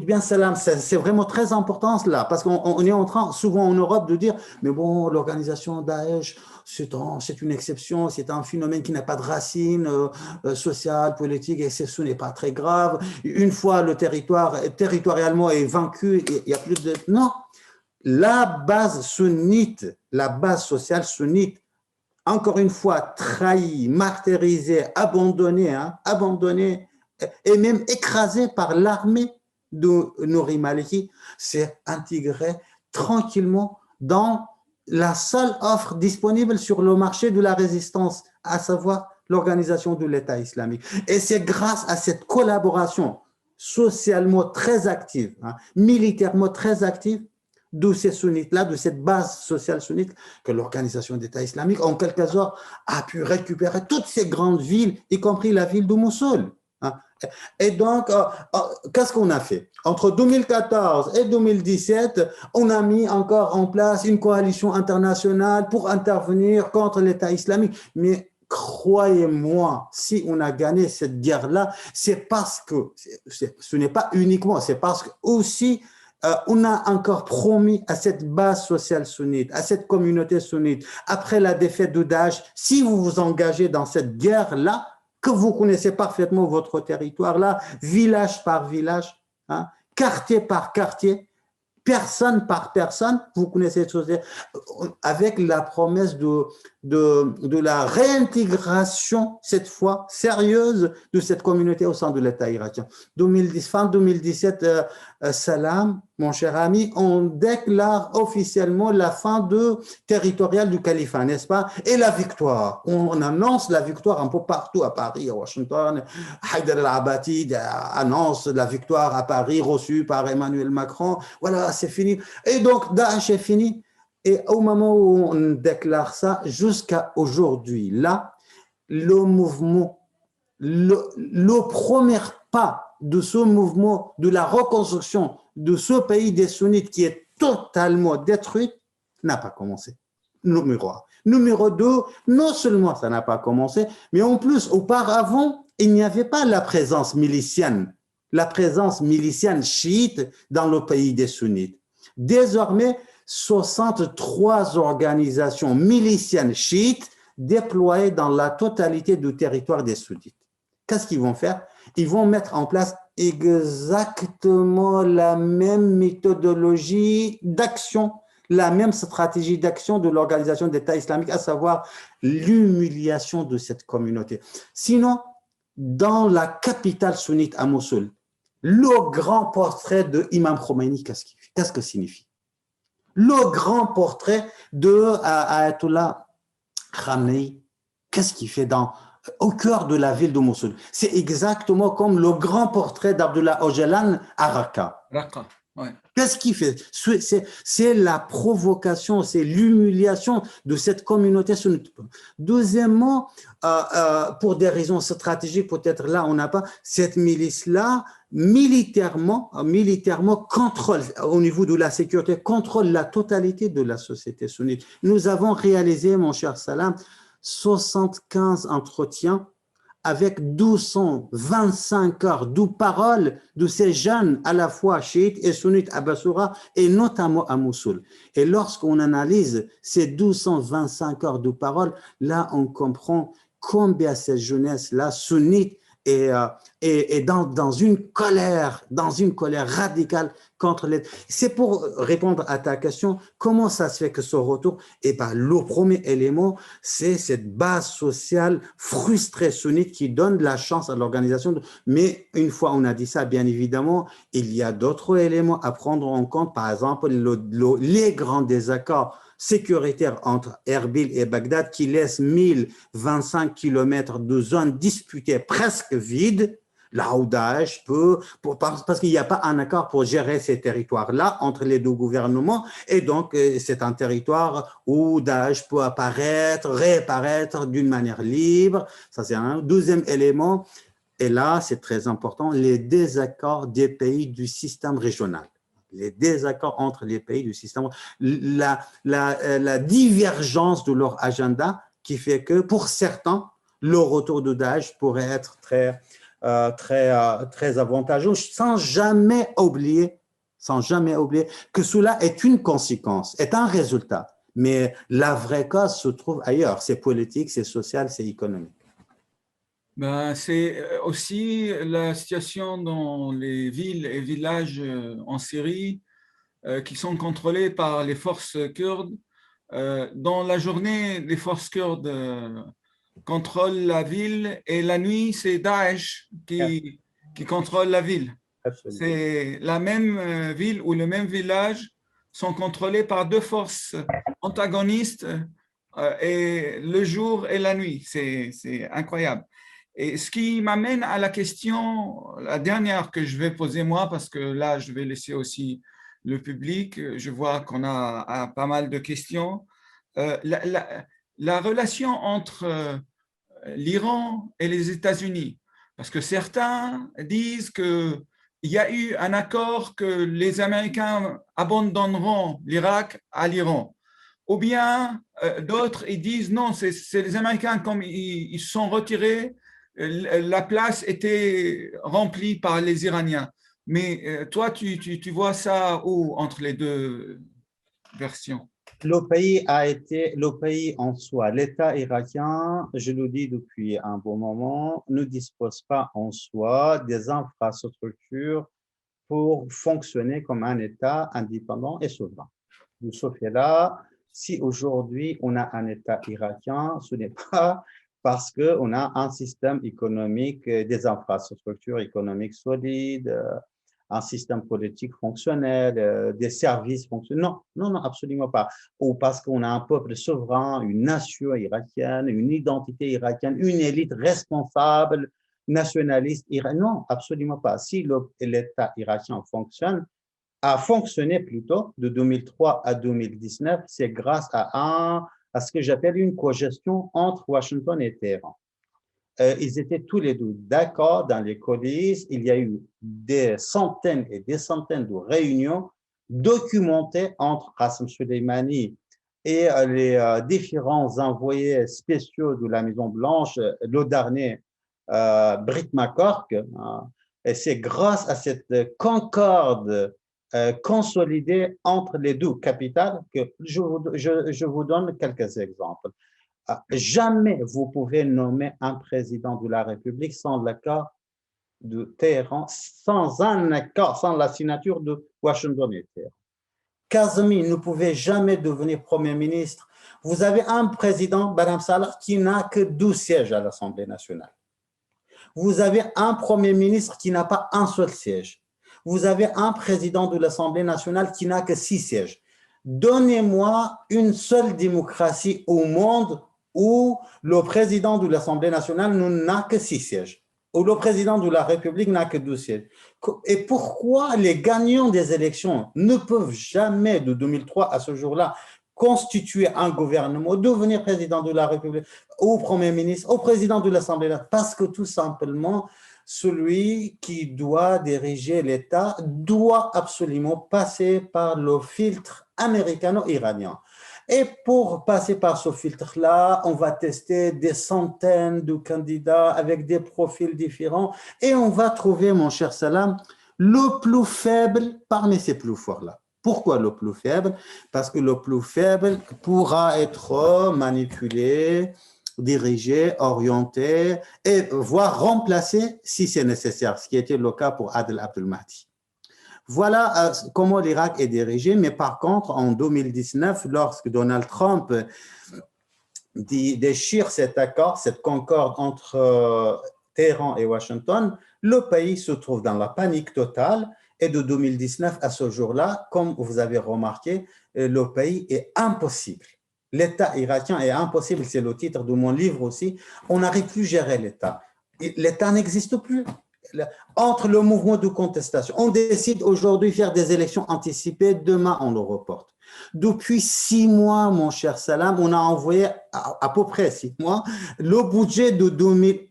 bien Salam, c'est vraiment très important cela, parce qu'on est en train, souvent en Europe, de dire, mais bon, l'organisation Daesh, c'est une exception, c'est un phénomène qui n'a pas de racines sociales, politiques, et ce n'est pas très grave. Une fois le territoire territorialement est vaincu, il n'y a plus de... Non, la base sunnite, la base sociale sunnite, encore une fois trahie, martyrisée, abandonnée, et même écrasée par l'armée de Nouri Maliki, s'est intégrée tranquillement dans la seule offre disponible sur le marché de la résistance, à savoir l'organisation de l'État islamique. Et c'est grâce à cette collaboration socialement très active, militairement très active, de ces sunnites-là, de cette base sociale sunnite, que l'organisation d'État islamique, en quelques heures, a pu récupérer toutes ces grandes villes, y compris la ville de Mossoul. Et donc, qu'est-ce qu'on a fait? Entre 2014 et 2017, on a mis encore en place une coalition internationale pour intervenir contre l'État islamique. Mais croyez-moi, si on a gagné cette guerre-là, c'est parce que, ce n'est pas uniquement, c'est parce que aussi, on a encore promis à cette base sociale sunnite, à cette communauté sunnite, après la défaite de Daesh, si vous vous engagez dans cette guerre-là, que vous connaissez parfaitement votre territoire-là, village par village, quartier par quartier, personne par personne, vous connaissez cette chose, avec la promesse de la réintégration, cette fois sérieuse, de cette communauté au sein de l'État irakien. Fin 2017, Salam, mon cher ami, on déclare officiellement la fin territoriale du califat, n'est-ce pas? Et la victoire. On annonce la victoire un peu partout à Paris, à Washington. Haider al-Abadi annonce la victoire à Paris, reçue par Emmanuel Macron. Voilà, c'est fini. Et donc, Daesh est fini. Et au moment où on déclare ça, jusqu'à aujourd'hui, là, le mouvement, le premier pas de ce mouvement, de la reconstruction de ce pays des sunnites qui est totalement détruit, n'a pas commencé. Numéro 1. Numéro 2, non seulement ça n'a pas commencé, mais en plus, auparavant, il n'y avait pas la présence milicienne chiite dans le pays des sunnites. Désormais, 63 organisations miliciennes chiites déployées dans la totalité du territoire des sunnites. Qu'est-ce qu'ils vont faire? Ils vont mettre en place exactement la même méthodologie d'action, la même stratégie d'action de l'organisation d'État islamique, à savoir l'humiliation de cette communauté. Sinon, dans la capitale sunnite à Mossoul, le grand portrait de Imam Khomeini, qu'est-ce que signifie? Le grand portrait de Ayatollah Khamenei, qu'est-ce qu'il fait au cœur de la ville de Mossoul? C'est exactement comme le grand portrait d'Abdullah Öcalan à Raqqa. Ouais. Qu'est-ce qu'il fait? C'est la provocation, c'est l'humiliation de cette communauté sunnite. Deuxièmement, pour des raisons stratégiques, peut-être là, on n'a pas, cette milice-là, militairement contrôle, au niveau de la sécurité, contrôle la totalité de la société sunnite. Nous avons réalisé, mon cher Salam, 75 entretiens avec 225 heures de paroles de ces jeunes à la fois chiites et sunnites à Bassoura et notamment à Mossoul. Et lorsqu'on analyse ces 225 heures de paroles, là on comprend combien cette jeunesse-là, sunnite, et dans une colère radicale contre les... C'est pour répondre à ta question, comment ça se fait que ce retour? Eh bien, le premier élément, c'est cette base sociale frustrée sunnite qui donne la chance à l'organisation. Mais une fois on a dit ça, bien évidemment, il y a d'autres éléments à prendre en compte, par exemple, les grands désaccords sécuritaire entre Erbil et Bagdad qui laisse 1025 km de zones disputées presque vides, là où Daesh peut, parce qu'il n'y a pas un accord pour gérer ces territoires-là entre les deux gouvernements, et donc c'est un territoire où Daesh peut apparaître, réapparaître d'une manière libre. Ça, c'est un deuxième élément. Et là, c'est très important, les désaccords des pays du système régional. Les désaccords entre les pays du système, la divergence de leur agenda qui fait que pour certains, le retour de Daesh pourrait être très avantageux, sans jamais oublier que cela est une conséquence, est un résultat. Mais la vraie cause se trouve ailleurs, c'est politique, c'est social, c'est économique. Ben, c'est aussi la situation dans les villes et villages en Syrie qui sont contrôlés par les forces kurdes. Dans la journée, les forces kurdes contrôlent la ville et la nuit, c'est Daesh qui contrôle la ville. C'est la même ville ou le même village sont contrôlés par deux forces antagonistes et le jour et la nuit. C'est incroyable. Et ce qui m'amène à la question, la dernière que je vais poser moi, parce que là, je vais laisser aussi le public. Je vois qu'on a pas mal de questions. La relation entre l'Iran et les États-Unis, parce que certains disent qu'il y a eu un accord que les Américains abandonneront l'Irak à l'Iran. Ou bien d'autres, ils disent non, c'est les Américains, comme ils se sont retirés, la place était remplie par les Iraniens. Mais toi, tu vois ça où entre les deux versions? Le pays en soi, l'État irakien, je le dis depuis un bon moment, ne dispose pas en soi des infrastructures pour fonctionner comme un État indépendant et souverain. De ce fait-là, si aujourd'hui on a un État irakien, ce n'est pas parce qu'on a un système économique, des infrastructures économiques solides, un système politique fonctionnel, des services fonctionnels. Non, absolument pas. Ou parce qu'on a un peuple souverain, une nation irakienne, une identité irakienne, une élite responsable, nationaliste irakienne. Non, absolument pas. Si l'État irakien a fonctionné plutôt de 2003 à 2019, c'est grâce à ce que j'appelle une cogestion entre Washington et Téhéran. Ils étaient tous les deux d'accord dans les coulisses. Il y a eu des centaines et des centaines de réunions documentées entre Qasem Soleimani et les différents envoyés spéciaux de la Maison-Blanche, le dernier, Britt McCork. Et c'est grâce à cette concorde consolidée entre les deux capitales que je vous donne quelques exemples. Jamais vous pouvez nommer un président de la République sans l'accord de Téhéran, sans la signature de Washington et Téhéran. Kazemi ne pouvait jamais devenir Premier ministre. Vous avez un président, Barham Salah, qui n'a que 12 sièges à l'Assemblée nationale. Vous avez un Premier ministre qui n'a pas un seul siège. Vous avez un président de l'Assemblée nationale qui n'a que 6 sièges. Donnez-moi une seule démocratie au monde où le président de l'Assemblée nationale n'a que 6 sièges, où le président de la République n'a que 12 sièges. Et pourquoi les gagnants des élections ne peuvent jamais, de 2003 à ce jour-là, constituer un gouvernement, devenir président de la République, ou Premier ministre, ou président de l'Assemblée nationale? Parce que tout simplement, celui qui doit diriger l'État doit absolument passer par le filtre américano-iranien. Et pour passer par ce filtre-là, on va tester des centaines de candidats avec des profils différents et on va trouver, mon cher Salam, le plus faible parmi ces plus forts-là. Pourquoi le plus faible? Parce que le plus faible pourra être manipulé, diriger, orienter et voire remplacer si c'est nécessaire, ce qui était le cas pour Adel Abdel Mahdi. Voilà comment l'Irak est dirigé, mais par contre, en 2019, lorsque Donald Trump déchire cet accord, cette concorde entre Téhéran et Washington, le pays se trouve dans la panique totale et de 2019 à ce jour-là, comme vous avez remarqué, le pays est impossible. L'État irakien est impossible, c'est le titre de mon livre aussi. On n'arrive plus à gérer l'État. L'État n'existe plus. Entre le mouvement de contestation, on décide aujourd'hui de faire des élections anticipées, demain on le reporte. Depuis 6 mois, mon cher Salam, on a envoyé à peu près 6 mois le budget de 2000.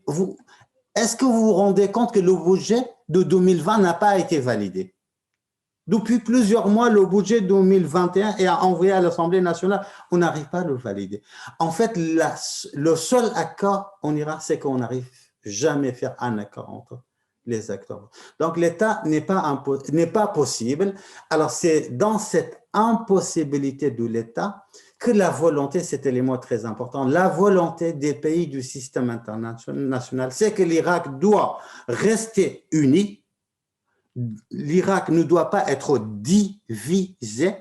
Est-ce que vous vous rendez compte que le budget de 2020 n'a pas été validé? Depuis plusieurs mois, le budget 2021 est envoyé à l'Assemblée nationale. On n'arrive pas à le valider. En fait, le seul accord en Irak, c'est qu'on n'arrive jamais à faire un accord entre les acteurs. Donc, l'État n'est pas possible. Alors, c'est dans cette impossibilité de l'État que la volonté, cet élément très important, la volonté des pays du système international, c'est que l'Irak doit rester uni. L'Irak ne doit pas être divisé.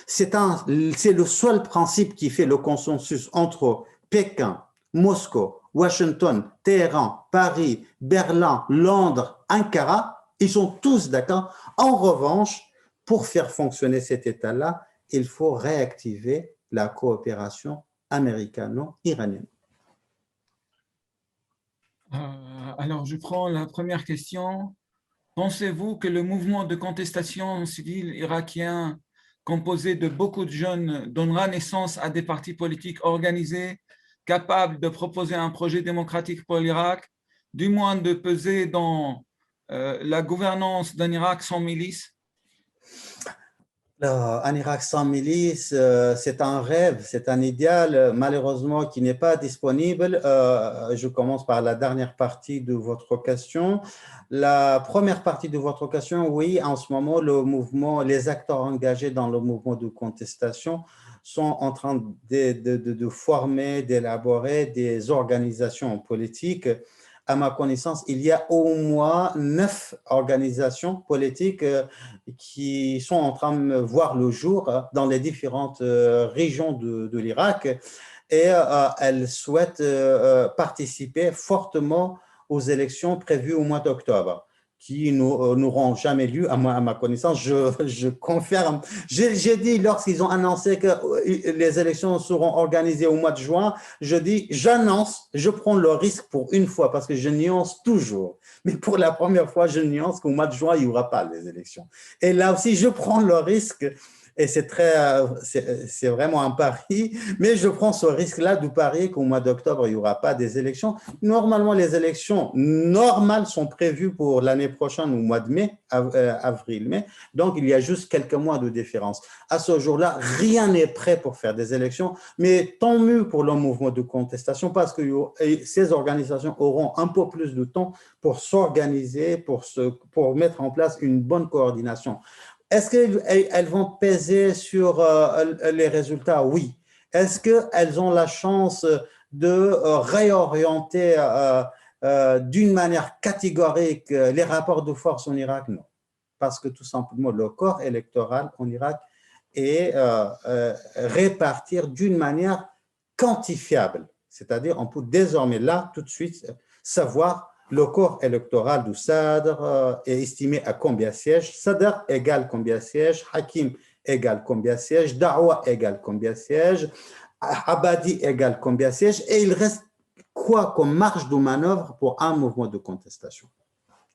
C'est le seul principe qui fait le consensus entre Pékin, Moscou, Washington, Téhéran, Paris, Berlin, Londres, Ankara. Ils sont tous d'accord. En revanche, pour faire fonctionner cet État-là, il faut réactiver la coopération américano-iranienne. Alors, je prends la première question. Pensez-vous que le mouvement de contestation civile irakien, composé de beaucoup de jeunes, donnera naissance à des partis politiques organisés, capables de proposer un projet démocratique pour l'Irak, du moins de peser dans la gouvernance d'un Irak sans milice? Un Irak sans milice, c'est un rêve, c'est un idéal, malheureusement, qui n'est pas disponible. Je commence par la dernière partie de votre question. La première partie de votre question, oui, en ce moment, le mouvement, les acteurs engagés dans le mouvement de contestation sont en train de former, d'élaborer des organisations politiques. À ma connaissance, il y a au moins 9 organisations politiques qui sont en train de voir le jour dans les différentes régions de l'Irak et elles souhaitent participer fortement aux élections prévues au mois d'octobre qui n'auront jamais lieu, à ma connaissance, je confirme. J'ai dit, lorsqu'ils ont annoncé que les élections seront organisées au mois de juin, je dis, j'annonce, je prends le risque pour une fois, parce que je nuance toujours. Mais pour la première fois, je nuance qu'au mois de juin, il n'y aura pas les élections. Et là aussi, je prends le risque, et c'est vraiment un pari, mais je prends ce risque-là de parier qu'au mois d'octobre, il n'y aura pas des élections. Normalement, les élections normales sont prévues pour l'année prochaine, au mois de mai, avril-mai. Donc, il y a juste quelques mois de différence. À ce jour-là, rien n'est prêt pour faire des élections, mais tant mieux pour le mouvement de contestation parce que ces organisations auront un peu plus de temps pour s'organiser, pour mettre en place une bonne coordination. Est-ce qu'elles vont peser sur les résultats? Oui. Est-ce qu'elles ont la chance de réorienter d'une manière catégorique les rapports de force en Irak? Non. Parce que tout simplement, le corps électoral en Irak est réparti d'une manière quantifiable. C'est-à-dire, on peut désormais là, tout de suite, savoir le corps électoral du Sadr est estimé à combien de sièges. Sadr égale combien de sièges, Hakim égale combien de sièges, Dawa égale combien de sièges, Abadi égale combien de sièges, et il reste quoi comme marge de manœuvre pour un mouvement de contestation.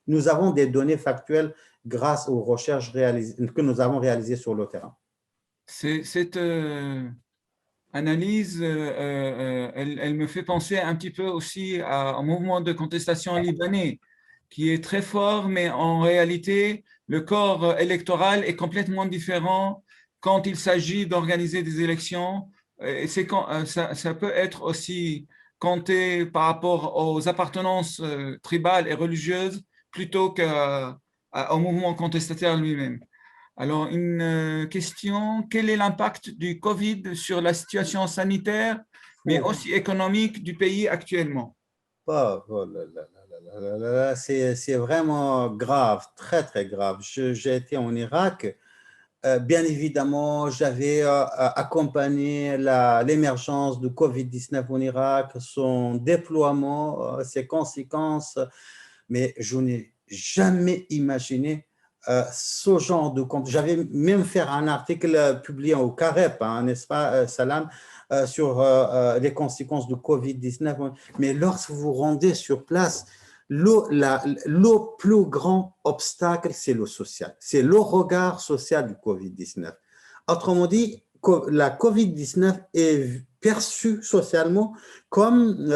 Nous avons des données factuelles grâce aux recherches que nous avons réalisées sur le terrain. Cette analyse, elle me fait penser un petit peu aussi au mouvement de contestation libanais, qui est très fort, mais en réalité, le corps électoral est complètement différent quand il s'agit d'organiser des élections. Et ça peut être aussi compté par rapport aux appartenances tribales et religieuses plutôt qu'au mouvement contestataire lui-même. Alors, une question, quel est l'impact du Covid sur la situation sanitaire mais aussi économique du pays actuellement. Oh là là là là là là, c'est vraiment grave, très très grave. J'ai été en Irak. Bien évidemment, j'avais accompagné l'émergence du Covid-19 en Irak, son déploiement, ses conséquences, mais je n'ai jamais imaginé ce genre de compte. J'avais même fait un article publié au CAREP, hein, n'est-ce pas, Salam, sur les conséquences du Covid-19. Mais lorsque vous vous rendez sur place, le plus grand obstacle, c'est le social. C'est le regard social du Covid-19. Autrement dit, la Covid-19 est perçue socialement comme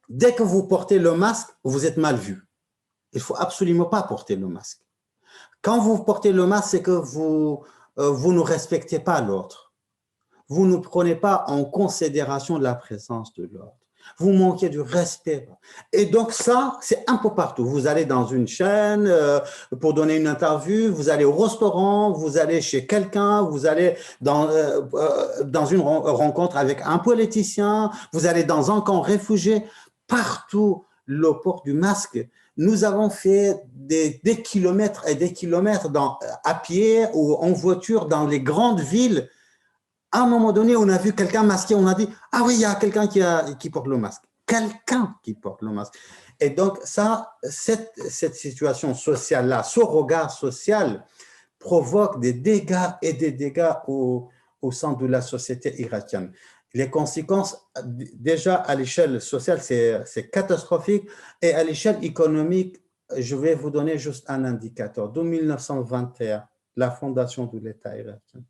dès que vous portez le masque, vous êtes mal vu. Il ne faut absolument pas porter le masque. Quand vous portez le masque, c'est que vous ne respectez pas l'autre. Vous ne prenez pas en considération la présence de l'autre. Vous manquez du respect. Et donc ça, c'est un peu partout. Vous allez dans une chaîne pour donner une interview, vous allez au restaurant, vous allez chez quelqu'un, vous allez dans une rencontre avec un politicien, vous allez dans un camp réfugié. Partout, le port du masque. Nous avons fait des kilomètres et des kilomètres à pied ou en voiture dans les grandes villes. À un moment donné, on a vu quelqu'un masqué, on a dit « Ah oui, il y a quelqu'un qui porte le masque. » Quelqu'un qui porte le masque. Et donc, cette situation sociale-là, ce regard social provoque des dégâts et des dégâts au sein de la société irakienne. Les conséquences, déjà à l'échelle sociale, c'est catastrophique. Et à l'échelle économique, je vais vous donner juste un indicateur. De 1921, la fondation de l'État irakien.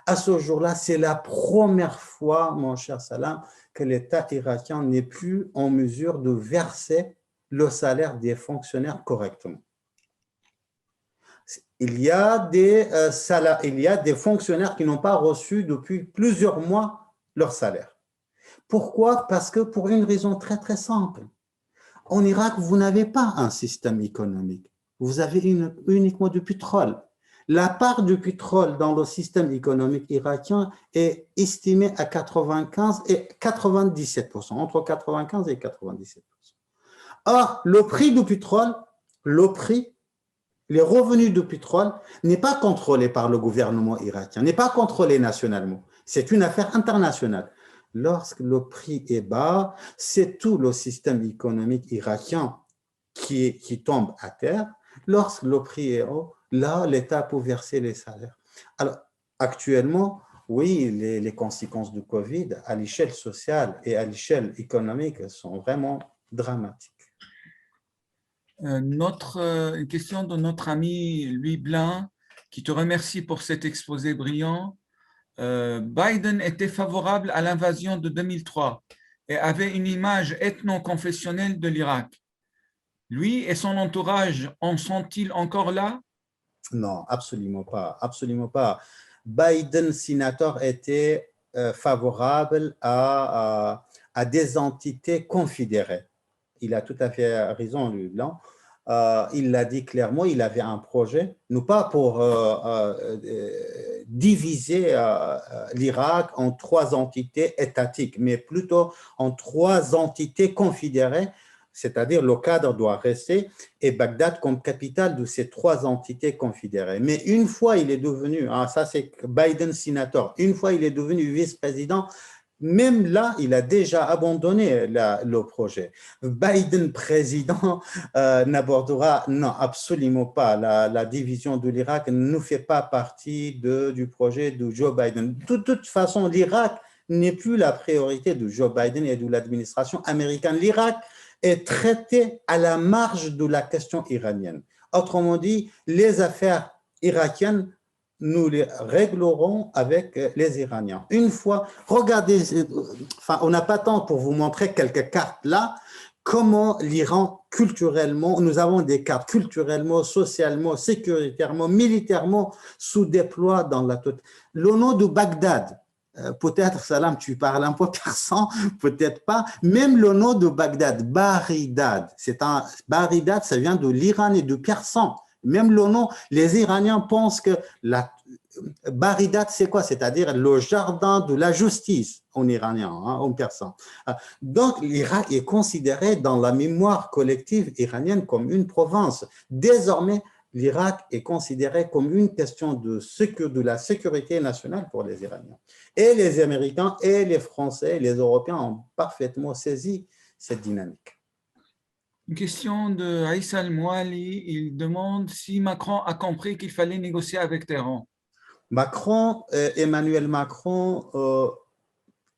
À ce jour-là, c'est la première fois, mon cher Salam, que l'État irakien n'est plus en mesure de verser le salaire des fonctionnaires correctement. Il y a des fonctionnaires qui n'ont pas reçu depuis plusieurs mois leur salaire. Pourquoi? Parce que pour une raison très très simple. En Irak, vous n'avez pas un système économique. Vous avez uniquement du pétrole. La part du pétrole dans le système économique irakien est estimée à 95 et 97%, entre 95 et 97%. Or, le prix du pétrole, les revenus du pétrole n'est pas contrôlé par le gouvernement irakien, n'est pas contrôlé nationalement. C'est une affaire internationale. Lorsque le prix est bas, c'est tout le système économique irakien qui tombe à terre. Lorsque le prix est haut, là, l'État peut verser les salaires. Alors, actuellement, oui, les conséquences du Covid à l'échelle sociale et à l'échelle économique sont vraiment dramatiques. Une question de notre ami Louis Blin, qui te remercie pour cet exposé brillant. Biden était favorable à l'invasion de 2003 et avait une image ethno-confessionnelle de l'Irak. Lui et son entourage en sont-ils encore là? Non, absolument pas, absolument pas. Biden, sénateur, était favorable à des entités confédérées. Il a tout à fait raison, lui, Blanc. Il l'a dit clairement, il avait un projet, non pas pour diviser l'Irak en 3 entités étatiques, mais plutôt en 3 entités confédérées, c'est-à-dire le cadre doit rester et Bagdad comme capitale de ces 3 entités confédérées. Mais une fois il est devenu, ça c'est Biden sénateur, une fois il est devenu vice-président, même là, il a déjà abandonné le projet. Biden, président, n'abordera, non, absolument pas. La division de l'Irak ne fait pas partie du projet de Joe Biden. De toute façon, l'Irak n'est plus la priorité de Joe Biden et de l'administration américaine. L'Irak est traité à la marge de la question iranienne. Autrement dit, les affaires irakiennes, nous les réglerons avec les Iraniens. Une fois, regardez, on n'a pas de temps pour vous montrer quelques cartes là, comment l'Iran culturellement, nous avons des cartes culturellement, socialement, sécuritairement, militairement sous-déploient dans la totalité. Le nom de Bagdad, peut-être, Salam, tu parles un peu persan, peut-être pas, même le nom de Bagdad, Baridad, Baridad, ça vient de l'Iran et du persan. Même le nom, les Iraniens pensent que Baridat, c'est quoi? C'est-à-dire le jardin de la justice en iranien, hein, en persan. Donc, l'Irak est considéré dans la mémoire collective iranienne comme une province. Désormais, l'Irak est considéré comme une question de la sécurité nationale pour les Iraniens. Et les Américains et les Français, les Européens ont parfaitement saisi cette dynamique. Une question de Aïssa Al-Mouali. Il demande si Macron a compris qu'il fallait négocier avec Téhéran. Emmanuel Macron,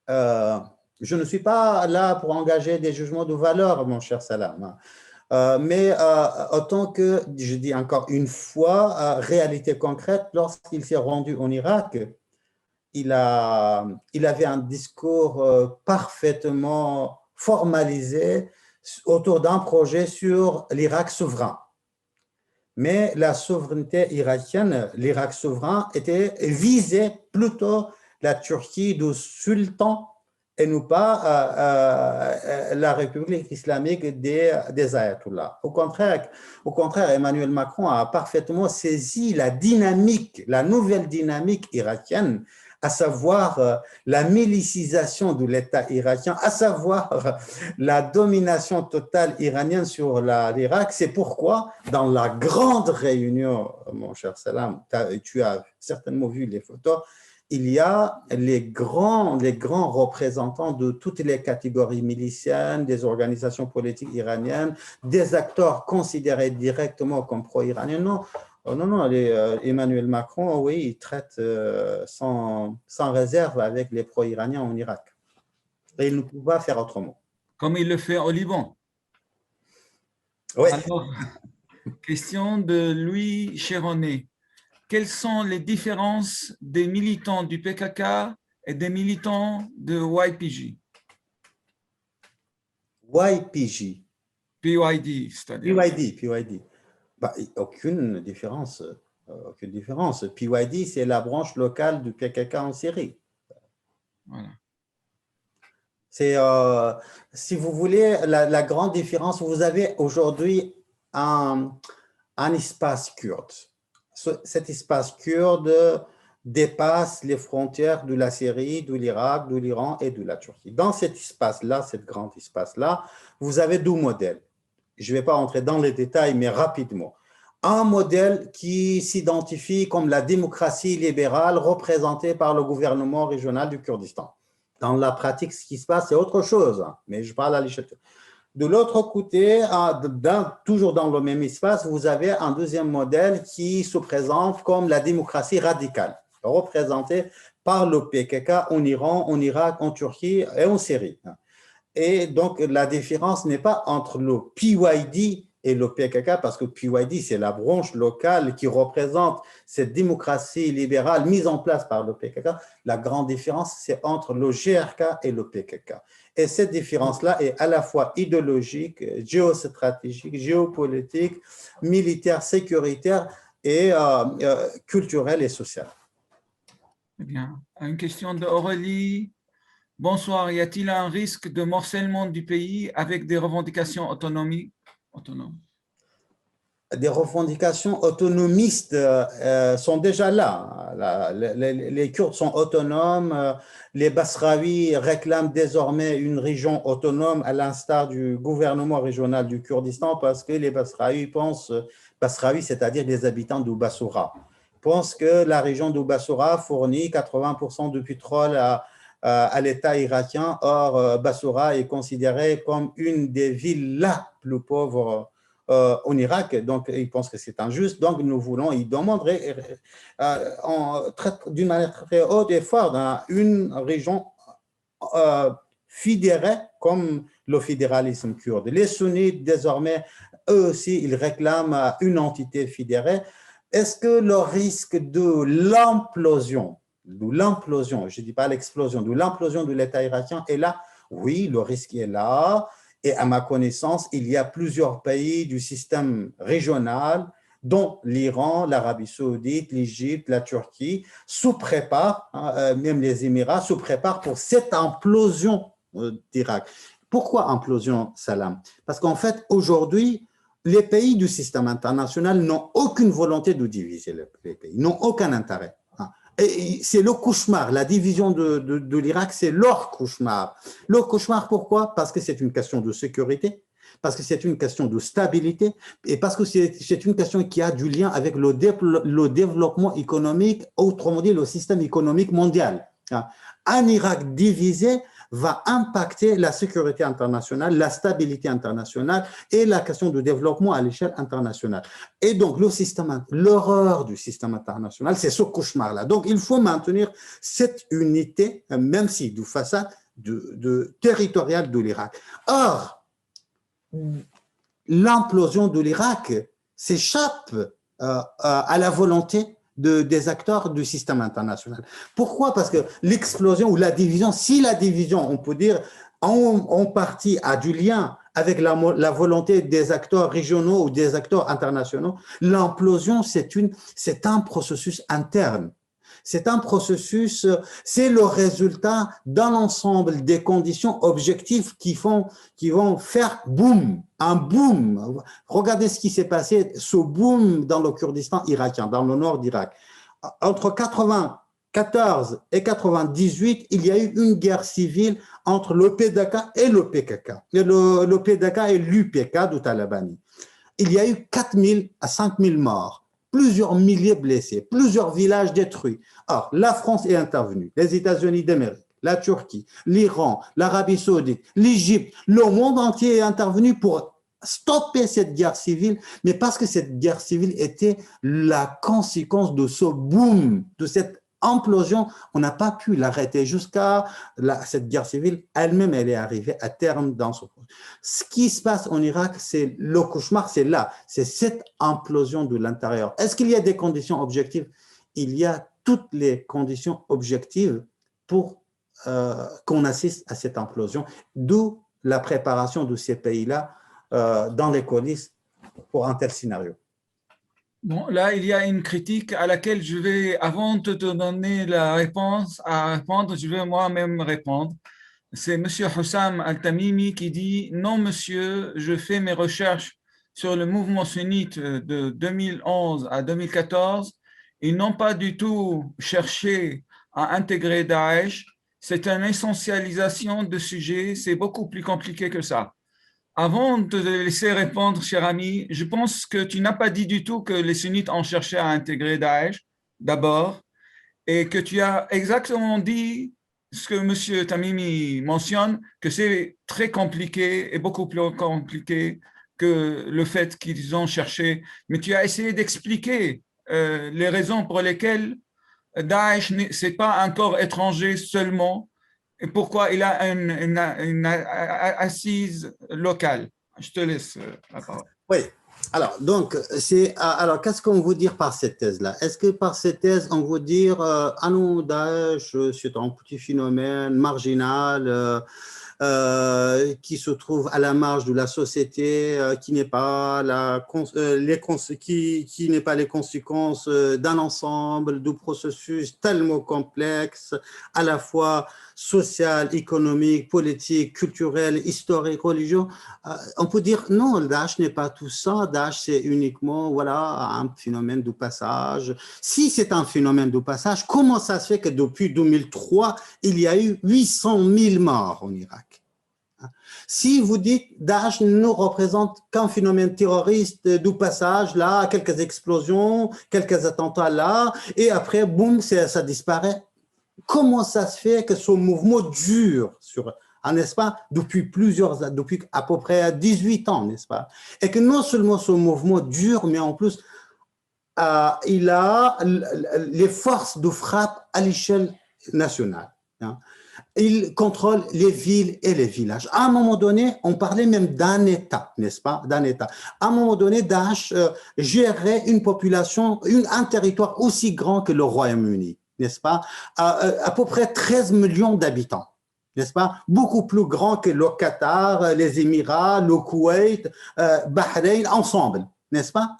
je ne suis pas là pour engager des jugements de valeur, mon cher Salam. Mais autant que, je dis encore une fois, réalité concrète, lorsqu'il s'est rendu en Irak, il avait un discours parfaitement formalisé autour d'un projet sur l'Irak souverain. Mais la souveraineté irakienne, l'Irak souverain, visait plutôt la Turquie du sultan et non pas la République islamique des ayatollahs. Au contraire, Emmanuel Macron a parfaitement saisi la dynamique, la nouvelle dynamique irakienne, à savoir la milicisation de l'État irakien, à savoir la domination totale iranienne sur l'Irak. C'est pourquoi, dans la grande réunion, mon cher Salam, tu as certainement vu les photos, il y a les grands représentants de toutes les catégories miliciennes, des organisations politiques iraniennes, des acteurs considérés directement comme pro-iraniens. Non, Emmanuel Macron, oui, il traite sans réserve avec les pro-iraniens en Irak. Et il ne peut pas faire autrement. Comme il le fait au Liban. Oui. Alors, question de Louis Chéronnet. Quelles sont les différences des militants du PKK et des militants de YPG? YPG. PYD, c'est-à-dire. PYD. Bah, aucune différence. PYD, c'est la branche locale du PKK en Syrie. Voilà. C'est, si vous voulez, la grande différence, vous avez aujourd'hui un espace kurde. Cet espace kurde dépasse les frontières de la Syrie, de l'Irak, de l'Iran et de la Turquie. Dans cet espace-là, cet grand espace-là, vous avez deux modèles. Je ne vais pas entrer dans les détails, mais rapidement. Un modèle qui s'identifie comme la démocratie libérale représentée par le gouvernement régional du Kurdistan. Dans la pratique, ce qui se passe, c'est autre chose, mais je parle à l'échelle. De l'autre côté, toujours dans le même espace, vous avez un deuxième modèle qui se présente comme la démocratie radicale, représentée par le PKK en Iran, en Irak, en Turquie et en Syrie. Et donc, la différence n'est pas entre le PYD et le PKK, parce que PYD, c'est la branche locale qui représente cette démocratie libérale mise en place par le PKK. La grande différence, c'est entre le GRK et le PKK. Et cette différence-là est à la fois idéologique, géostratégique, géopolitique, militaire, sécuritaire et culturelle et sociale. Très bien. Une question d'Aurélie. Bonsoir, y a-t-il un risque de morcellement du pays avec des revendications autonomes? Des revendications autonomistes sont déjà là. Les Kurdes sont autonomes. Les Basraouis réclament désormais une région autonome à l'instar du gouvernement régional du Kurdistan parce que les Basraouis pensent, Basraouis, c'est-à-dire les habitants de Bassoura, pensent que la région de Bassoura fournit 80% du pétrole à l'État irakien. Or, Bassoura est considérée comme une des villes la plus pauvres en Irak, donc ils pensent que c'est injuste, donc nous voulons, ils demandent d'une manière très haute et forte une région fédérée comme le fédéralisme kurde. Les sunnites, désormais, eux aussi, ils réclament une entité fédérée. Est-ce que le risque de l'implosion, je ne dis pas l'explosion, de l'implosion de l'État irakien est là? Oui, le risque est là. Et à ma connaissance, il y a plusieurs pays du système régional, dont l'Iran, l'Arabie saoudite, l'Égypte, la Turquie, se préparent, même les Émirats, se préparent pour cette implosion d'Irak. Pourquoi implosion, Salam? Parce qu'en fait, aujourd'hui, les pays du système international n'ont aucune volonté de diviser les pays, n'ont aucun intérêt. Et c'est le cauchemar. La division de l'Irak, c'est leur cauchemar. Leur cauchemar, pourquoi? Parce que c'est une question de sécurité, parce que c'est une question de stabilité et parce que c'est une question qui a du lien avec le développement économique, autrement dit, le système économique mondial. Un Irak divisé va impacter la sécurité internationale, la stabilité internationale et la question du développement à l'échelle internationale. Et donc, l'horreur du système international, c'est ce cauchemar-là. Donc, il faut maintenir cette unité, même si de façade territoriale de l'Irak. Or, l'implosion de l'Irak s'échappe à la volonté des acteurs du système international. Pourquoi? Parce que l'explosion ou la division, si la division, on peut dire, en partie a du lien avec la volonté des acteurs régionaux ou des acteurs internationaux, l'implosion, c'est un processus interne. C'est un processus, c'est le résultat d'un ensemble des conditions objectives qui vont faire boum, un boom. Regardez ce qui s'est passé, ce boom dans le Kurdistan irakien, dans le nord d'Irak. Entre 94 et 98, il y a eu une guerre civile entre le PDK et le PKK, le PDK et l'UPK de Talabani. Il y a eu 4 000 à 5 000 morts, plusieurs milliers blessés, plusieurs villages détruits. Or, la France est intervenue, les États-Unis d'Amérique, la Turquie, l'Iran, l'Arabie Saoudite, l'Égypte, le monde entier est intervenu pour stopper cette guerre civile, mais parce que cette guerre civile était la conséquence de ce boom, de cette implosion, on n'a pas pu l'arrêter jusqu'à cette guerre civile elle-même, elle est arrivée à terme dans ce processus. Ce qui se passe en Irak, c'est le cauchemar, c'est là, c'est cette implosion de l'intérieur. Est-ce qu'il y a des conditions objectives? Il y a toutes les conditions objectives pour qu'on assiste à cette implosion, d'où la préparation de ces pays-là dans les coulisses pour un tel scénario. Bon, là, il y a une critique à laquelle je vais, avant de te donner la réponse à répondre, je vais moi-même répondre. C'est M. Hussam Al-Tamimi qui dit « Non, monsieur, je fais mes recherches sur le mouvement sunnite de 2011 à 2014. Ils n'ont pas du tout cherché à intégrer Daesh. C'est une essentialisation de sujet, c'est beaucoup plus compliqué que ça. » Avant de te laisser répondre, cher ami, je pense que tu n'as pas dit du tout que les sunnites ont cherché à intégrer Daesh, d'abord, et que tu as exactement dit ce que M. Tamimi mentionne, que c'est très compliqué et beaucoup plus compliqué que le fait qu'ils ont cherché. Mais tu as essayé d'expliquer les raisons pour lesquelles Daesh, ce n'est pas un corps étranger seulement, et pourquoi il a une assise locale. Je te laisse la parole. Oui, alors, donc, alors qu'est-ce qu'on veut dire par cette thèse-là? Est-ce que par cette thèse, on veut dire, ah non, Daesh, c'est un petit phénomène marginal qui se trouve à la marge de la société, qui n'est pas qui n'est pas les conséquences d'un ensemble de processus tellement complexes, à la fois social, économique, politique, culturel, historique, religieux. On peut dire non, Daesh n'est pas tout ça. Daesh, c'est uniquement un phénomène de passage. Si c'est un phénomène de passage, comment ça se fait que depuis 2003, il y a eu 800 000 morts en Irak? Si vous dites Daesh ne représente qu'un phénomène terroriste du passage, là, quelques explosions, quelques attentats là, et après, boum, ça disparaît. Comment ça se fait que ce mouvement dure n'est-ce pas, depuis à peu près 18 ans, n'est-ce pas? Et que non seulement ce mouvement dure, mais en plus, il a les forces de frappe à l'échelle nationale. Hein. Il contrôle les villes et les villages. À un moment donné, on parlait même d'un État, n'est-ce pas? D'un État. À un moment donné, Daesh gérait une population, un territoire aussi grand que le Royaume-Uni, n'est-ce pas? À peu près 13 millions d'habitants, n'est-ce pas? Beaucoup plus grand que le Qatar, les Émirats, le Koweït, Bahreïn, ensemble. n'est-ce pas?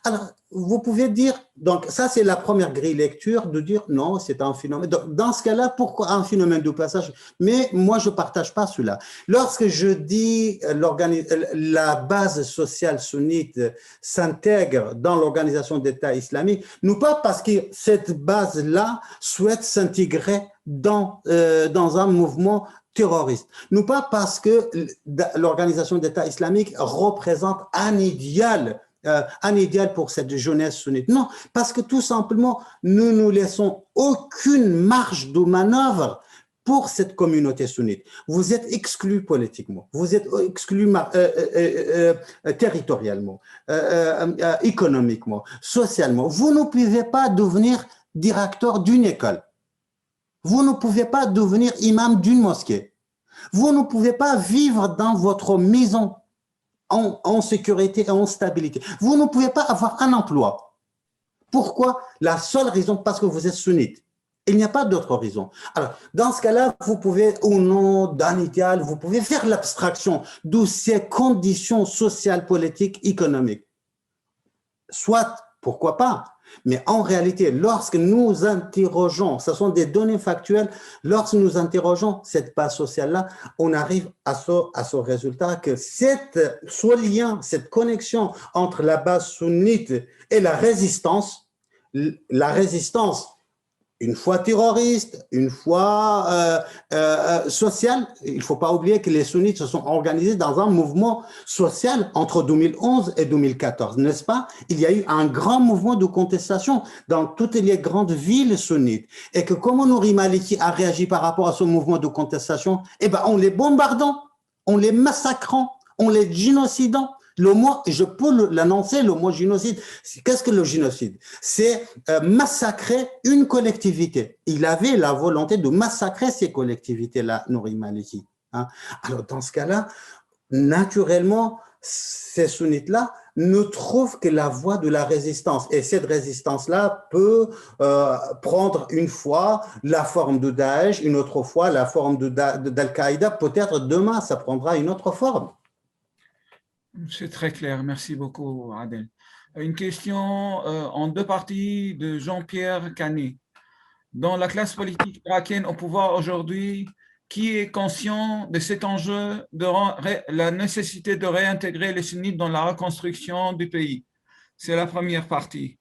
Alors, vous pouvez dire, donc ça c'est la première grille lecture, de dire non, c'est un phénomène. Dans ce cas-là, pourquoi un phénomène de passage? Mais moi, je ne partage pas cela. Lorsque je dis la base sociale sunnite s'intègre dans l'organisation d'État islamique, non pas parce que cette base-là souhaite s'intégrer dans un mouvement terroriste. Non pas parce que l'organisation d'État islamique représente un idéal pour cette jeunesse sunnite. Non, parce que tout simplement, nous ne laissons aucune marge de manœuvre pour cette communauté sunnite. Vous êtes exclus politiquement, vous êtes exclus territorialement, économiquement, socialement. Vous ne pouvez pas devenir directeur d'une école. Vous ne pouvez pas devenir imam d'une mosquée. Vous ne pouvez pas vivre dans votre maison en sécurité et en stabilité. Vous ne pouvez pas avoir un emploi. Pourquoi? La seule raison, parce que vous êtes sunnite. Il n'y a pas d'autre raison. Alors, dans ce cas-là, vous pouvez, au nom d'un idéal, vous pouvez faire l'abstraction de ces conditions sociales, politiques, économiques. Soit, pourquoi pas? Mais en réalité, lorsque nous interrogeons, ce sont des données factuelles, lorsque nous interrogeons cette base sociale-là, on arrive à ce résultat que ce lien, cette connexion entre la base sunnite et la résistance, une fois terroriste, une fois sociale. Il ne faut pas oublier que les sunnites se sont organisés dans un mouvement social entre 2011 et 2014, n'est-ce pas? Il y a eu un grand mouvement de contestation dans toutes les grandes villes sunnites. Et que comment Nouri Maliki a réagi par rapport à ce mouvement de contestation? Eh bien, en les bombardant, en les massacrant, en les génocidant. Le mot, je peux l'annoncer, le mot génocide, qu'est-ce que le génocide? C'est massacrer une collectivité. Il avait la volonté de massacrer ces collectivités-là, Nouri Maliki. Hein? Alors, dans ce cas-là, naturellement, ces sunnites-là ne trouvent que la voie de la résistance. Et cette résistance-là peut prendre une fois la forme de Daesh, une autre fois la forme d'Al-Qaïda. Peut-être demain, ça prendra une autre forme. C'est très clair. Merci beaucoup, Adel. Une question en deux parties de Jean-Pierre Canet. Dans la classe politique irakienne au pouvoir aujourd'hui, qui est conscient de cet enjeu, de la nécessité de réintégrer les sunnites dans la reconstruction du pays? C'est la première partie.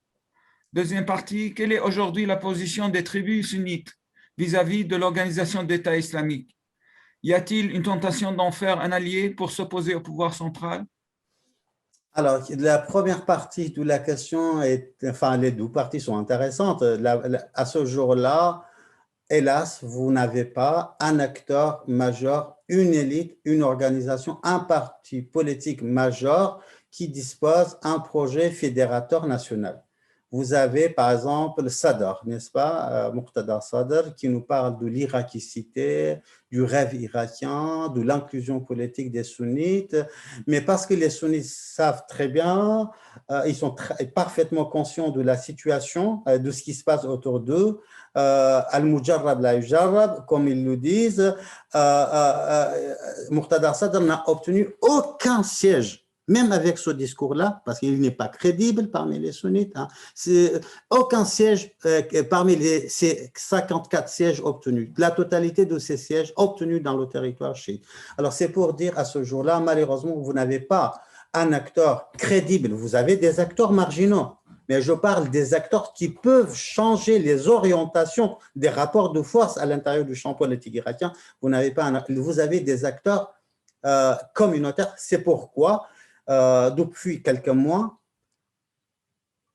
Deuxième partie, quelle est aujourd'hui la position des tribus sunnites vis-à-vis de l'organisation d'État islamique? Y a-t-il une tentation d'en faire un allié pour s'opposer au pouvoir central? Alors, la première partie de la question, enfin les deux parties sont intéressantes. À ce jour-là, hélas, vous n'avez pas un acteur majeur, une élite, une organisation, un parti politique majeur qui dispose d'un projet fédérateur national. Vous avez par exemple Sadr, n'est-ce pas, Muqtada Sadr, qui nous parle de l'iraquicité, du rêve irakien, de l'inclusion politique des sunnites, mais parce que les sunnites savent très bien, ils sont parfaitement conscients de la situation, de ce qui se passe autour d'eux. Al-Mujarrab la yujarrab, comme ils nous disent, Muqtada Sadr n'a obtenu aucun siège. Même avec ce discours-là, parce qu'il n'est pas crédible parmi les sunnites, hein, aucun siège parmi ces 54 sièges obtenus, la totalité de ces sièges obtenus dans le territoire chiite. Alors c'est pour dire à ce jour-là, malheureusement, vous n'avez pas un acteur crédible, vous avez des acteurs marginaux, mais je parle des acteurs qui peuvent changer les orientations des rapports de force à l'intérieur du champ politique irakien. Vous avez des acteurs communautaires, c'est pourquoi depuis quelques mois,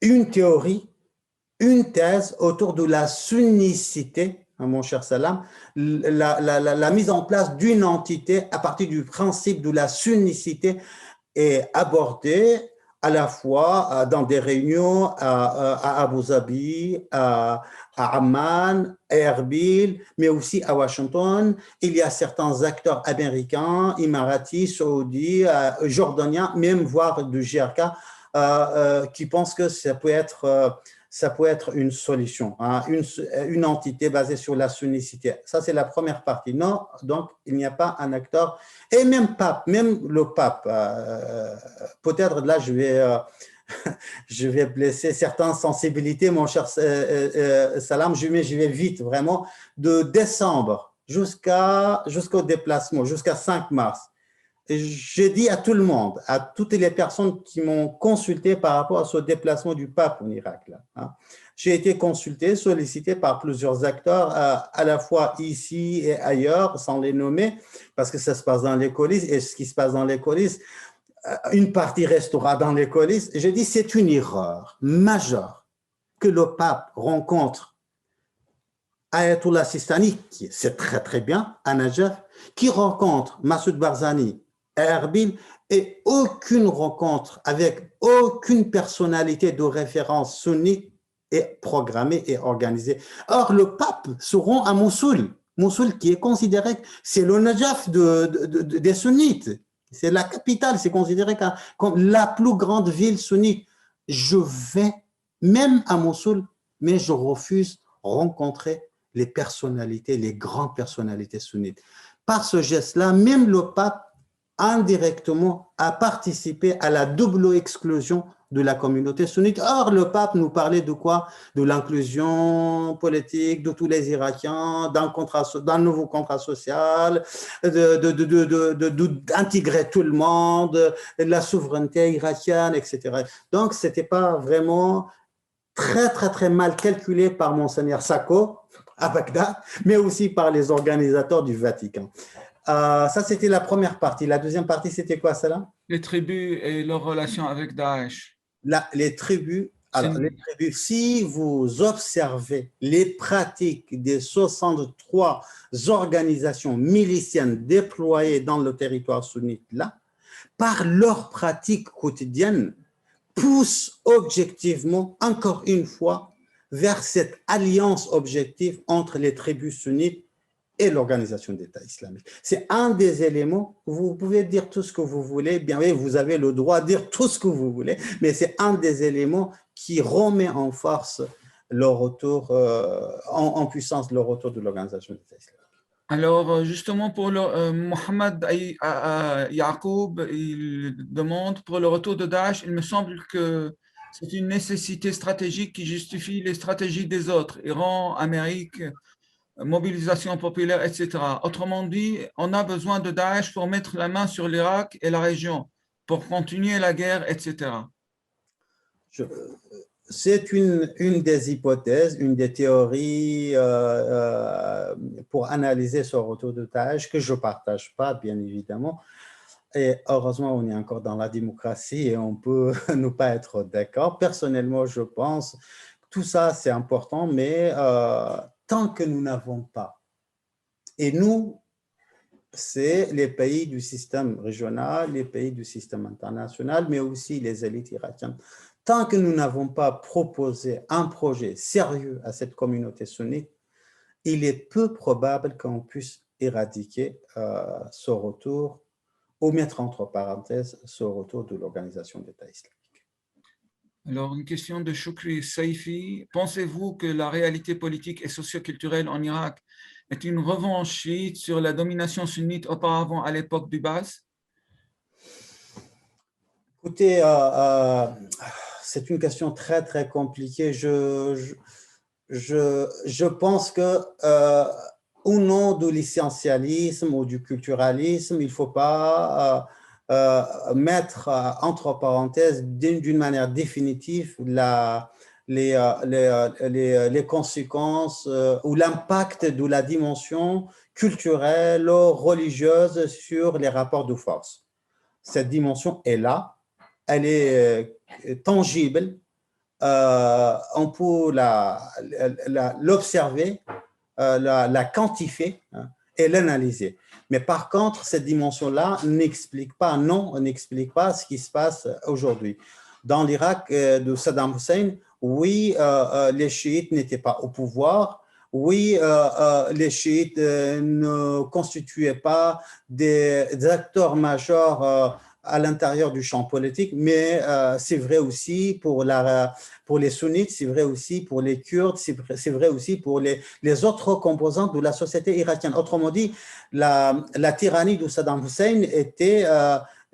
une théorie, une thèse autour de la sunnicité, mon cher Salam, la mise en place d'une entité à partir du principe de la sunnicité est abordée à la fois dans des réunions à Abu Dhabi, à Amman, à Erbil, mais aussi à Washington. Il y a certains acteurs américains, émiratis, saoudis, jordaniens, même voire du GRK, qui pensent que ça peut être ça peut être une solution, hein, une entité basée sur la sunnicité. Ça, c'est la première partie. Non, donc, il n'y a pas un acteur, et même le pape, peut-être là, je vais blesser certaines sensibilités, mon cher Salam, je vais vite, vraiment, de décembre jusqu'au déplacement, jusqu'à 5 mars. J'ai dit à tout le monde, à toutes les personnes qui m'ont consulté par rapport à ce déplacement du pape en Irak, là, hein. J'ai été consulté, sollicité par plusieurs acteurs, à la fois ici et ailleurs, sans les nommer, parce que ça se passe dans les coulisses, et ce qui se passe dans les coulisses, une partie restera dans les coulisses. J'ai dit, c'est une erreur majeure que le pape rencontre Ayatollah Sistani, qui c'est très très bien, à Najaf, qui rencontre Massoud Barzani à Erbil, et aucune rencontre avec aucune personnalité de référence sunnite est programmée et organisée. Or, le pape se rend à Mossoul, Mossoul qui est considéré, c'est le Najaf des sunnites, c'est la capitale, c'est considéré comme la plus grande ville sunnite. Je vais même à Mossoul, mais je refuse rencontrer les personnalités, les grandes personnalités sunnites. Par ce geste-là, même le pape, indirectement, a participé à la double exclusion de la communauté sunnite. Or, le pape nous parlait de quoi? De l'inclusion politique de tous les Irakiens, d'un nouveau contrat social, d'intégrer tout le monde, la souveraineté irakienne, etc. Donc, ce n'était pas vraiment très, très, très mal calculé par Monseigneur Sacco à Bagdad, mais aussi par les organisateurs du Vatican. Ça, c'était la première partie. La deuxième partie, c'était quoi, Salam? Les tribus et leur relation avec Daesh. Les tribus, si vous observez les pratiques des 63 organisations miliciennes déployées dans le territoire sunnite, là, par leurs pratiques quotidiennes, poussent objectivement, encore une fois, vers cette alliance objective entre les tribus sunnites et l'organisation d'État islamique. C'est un des éléments, vous pouvez dire tout ce que vous voulez, bien oui, vous avez le droit de dire tout ce que vous voulez, mais c'est un des éléments qui remet en force le retour, en puissance, le retour de l'organisation d'État islamique. Alors, justement, pour Mohamed Yacoub, il demande pour le retour de Daesh, il me semble que c'est une nécessité stratégique qui justifie les stratégies des autres, Iran, Amérique, mobilisation populaire, etc. Autrement dit, on a besoin de Daesh pour mettre la main sur l'Irak et la région, pour continuer la guerre, etc. C'est une des hypothèses, une des théories pour analyser ce retour de Daesh que je ne partage pas, bien évidemment. Et heureusement, on est encore dans la démocratie et on peut ne pas être d'accord. Personnellement, je pense que tout ça, c'est important, mais tant que nous n'avons pas, et nous, c'est les pays du système régional, les pays du système international, mais aussi les élites irakiennes. Tant que nous n'avons pas proposé un projet sérieux à cette communauté sunnite, il est peu probable qu'on puisse éradiquer ce retour ou mettre entre parenthèses ce retour de l'organisation d'État islamique. Alors, une question de Choukri Saifi. Pensez-vous que la réalité politique et socioculturelle en Irak est une revanche chiite sur la domination sunnite auparavant à l'époque du Ba'ath? Écoutez, c'est une question très, très compliquée. Je pense que au nom du licentialisme ou du culturalisme, il ne faut pas mettre entre parenthèses d'une manière définitive les conséquences ou l'impact de la dimension culturelle ou religieuse sur les rapports de force. Cette dimension est là, elle est tangible, on peut l'observer, la quantifier, hein, et l'analyser. Mais par contre, cette dimension-là n'explique pas ce qui se passe aujourd'hui. Dans l'Irak de Saddam Hussein, oui, les chiites n'étaient pas au pouvoir. Oui, les chiites ne constituaient pas des acteurs majeurs à l'intérieur du champ politique, mais c'est vrai aussi pour les sunnites, c'est vrai aussi pour les Kurdes, c'est vrai aussi pour les autres composantes de la société irakienne. Autrement dit, la tyrannie de Saddam Hussein était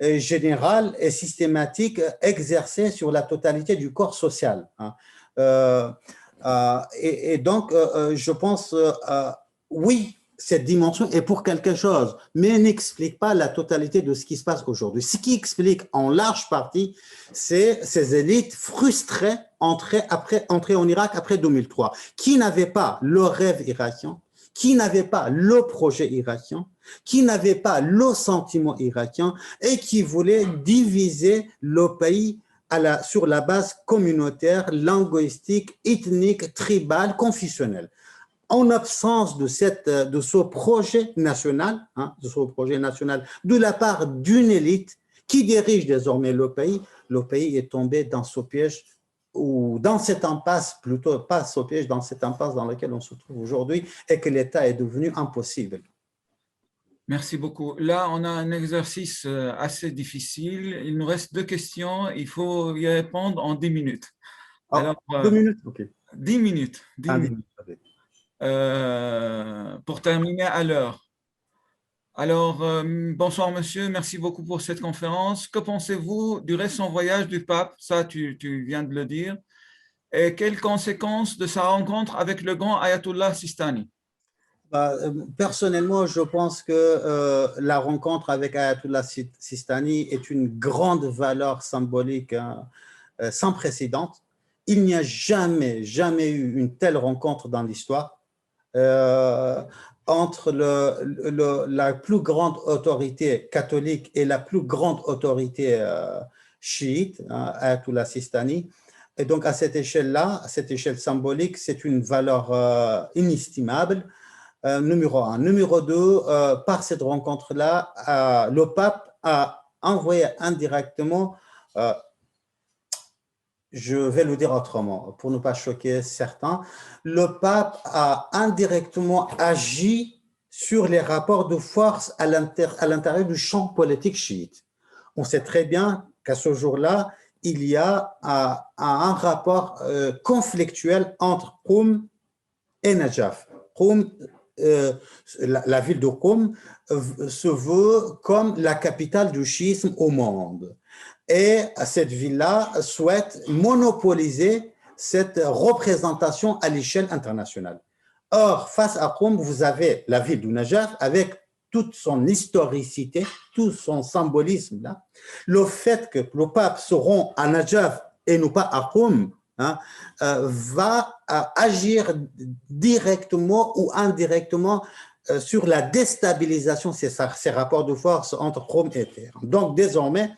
générale et systématique, exercée sur la totalité du corps social. Hein. Et donc, je pense, oui, cette dimension est pour quelque chose, mais n'explique pas la totalité de ce qui se passe aujourd'hui. Ce qui explique en large partie, c'est ces élites frustrées entrées en Irak après 2003, qui n'avaient pas le rêve irakien, qui n'avaient pas le projet irakien, qui n'avaient pas le sentiment irakien et qui voulaient diviser le pays sur la base communautaire, linguistique, ethnique, tribale, confessionnelle. En absence de ce projet national, de la part d'une élite qui dirige désormais le pays est tombé dans ce piège, ou dans cette impasse, plutôt pas ce piège, dans cette impasse dans laquelle on se trouve aujourd'hui, et que l'État est devenu impossible. Merci beaucoup. Là, on a un exercice assez difficile. Il nous reste 2 questions. Il faut y répondre en 10 minutes. Alors, 2 minutes, ok. 10 minutes. 10 minutes. Okay. Pour terminer à l'heure. Alors, bonsoir monsieur, merci beaucoup pour cette conférence. Que pensez-vous du récent voyage du pape? Ça, tu viens de le dire. Et quelles conséquences de sa rencontre avec le grand Ayatollah Sistani? Personnellement, je pense que la rencontre avec Ayatollah Sistani est une grande valeur symbolique sans précédent. Il n'y a jamais eu une telle rencontre dans l'histoire entre la plus grande autorité catholique et la plus grande autorité chiite, Ayatollah Sistani. Et donc, à cette échelle-là, à cette échelle symbolique, c'est une valeur inestimable. Numéro 1. Numéro 2, par cette rencontre-là, le pape a envoyé indirectement, je vais le dire autrement, pour ne pas choquer certains, le pape a indirectement agi sur les rapports de force à l'intérieur du champ politique chiite. On sait très bien qu'à ce jour-là, il y a un rapport conflictuel entre Qom et Najaf. Qom, la ville de Qom se veut comme la capitale du chiisme au monde. Et cette ville-là souhaite monopoliser cette représentation à l'échelle internationale. Or, face à Qom, vous avez la ville de Najaf avec toute son historicité, tout son symbolisme. Là. Le fait que le pape se rend à Najaf et non pas à Qom, va agir directement ou indirectement sur la déstabilisation de ces rapports de force entre Qom et Téhéran. Donc, désormais,